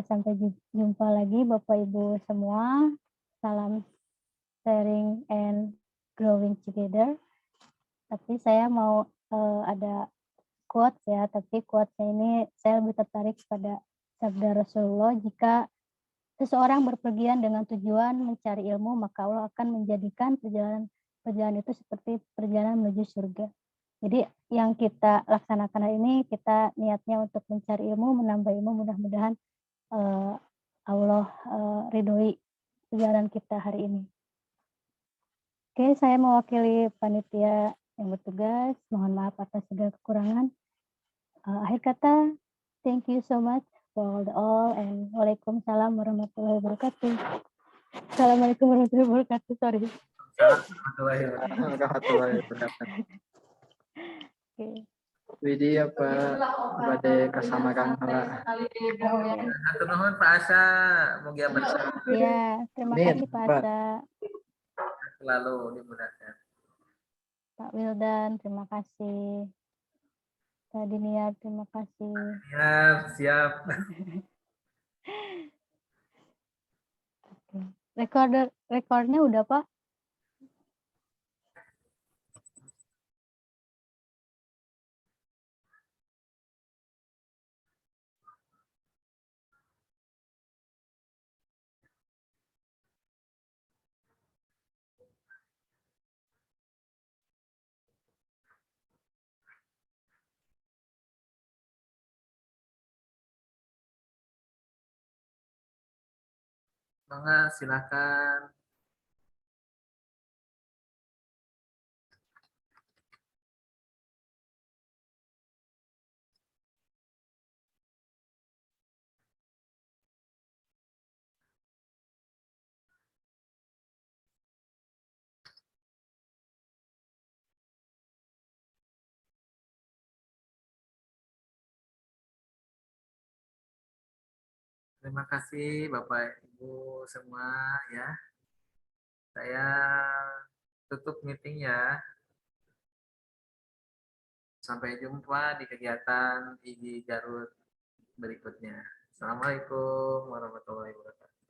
Sampai jumpa lagi Bapak Ibu semua. Salam sharing and growing together. Tapi saya mau ada quotes ya, tapi quotesnya ini saya lebih tertarik pada sabda Rasulullah, jika seseorang berpergian dengan tujuan mencari ilmu, maka Allah akan menjadikan perjalanan itu seperti perjalanan menuju surga. Jadi yang kita laksanakan hari ini, kita niatnya untuk mencari ilmu, menambah ilmu, mudah-mudahan Allah ridhoi perjalanan kita hari ini. Oke, saya mewakili panitia yang bertugas, mohon maaf atas segala kekurangan. Akhir kata, thank you so much for all and Waalaikumsalam warahmatullahi wabarakatuh. Assalamualaikum warahmatullahi wabarakatuh. Sorry. Warahmatullahi wabarakatuh. Oke. Widi apa pada kesamakan lah. Hatur nuhun Pak Asa, mugia bersama Ya, terima Amin, kasih Pak Pak. Asa. selalu dimudahkan. Pak Wildan, terima kasih. Kak Diniar, terima kasih. Ya, siap. Rekornya udah Pak? Mangga, silakan. Terima kasih Bapak Ibu semua ya. Saya tutup meeting ya. Sampai jumpa di kegiatan IGI Garut berikutnya. Assalamualaikum warahmatullahi wabarakatuh.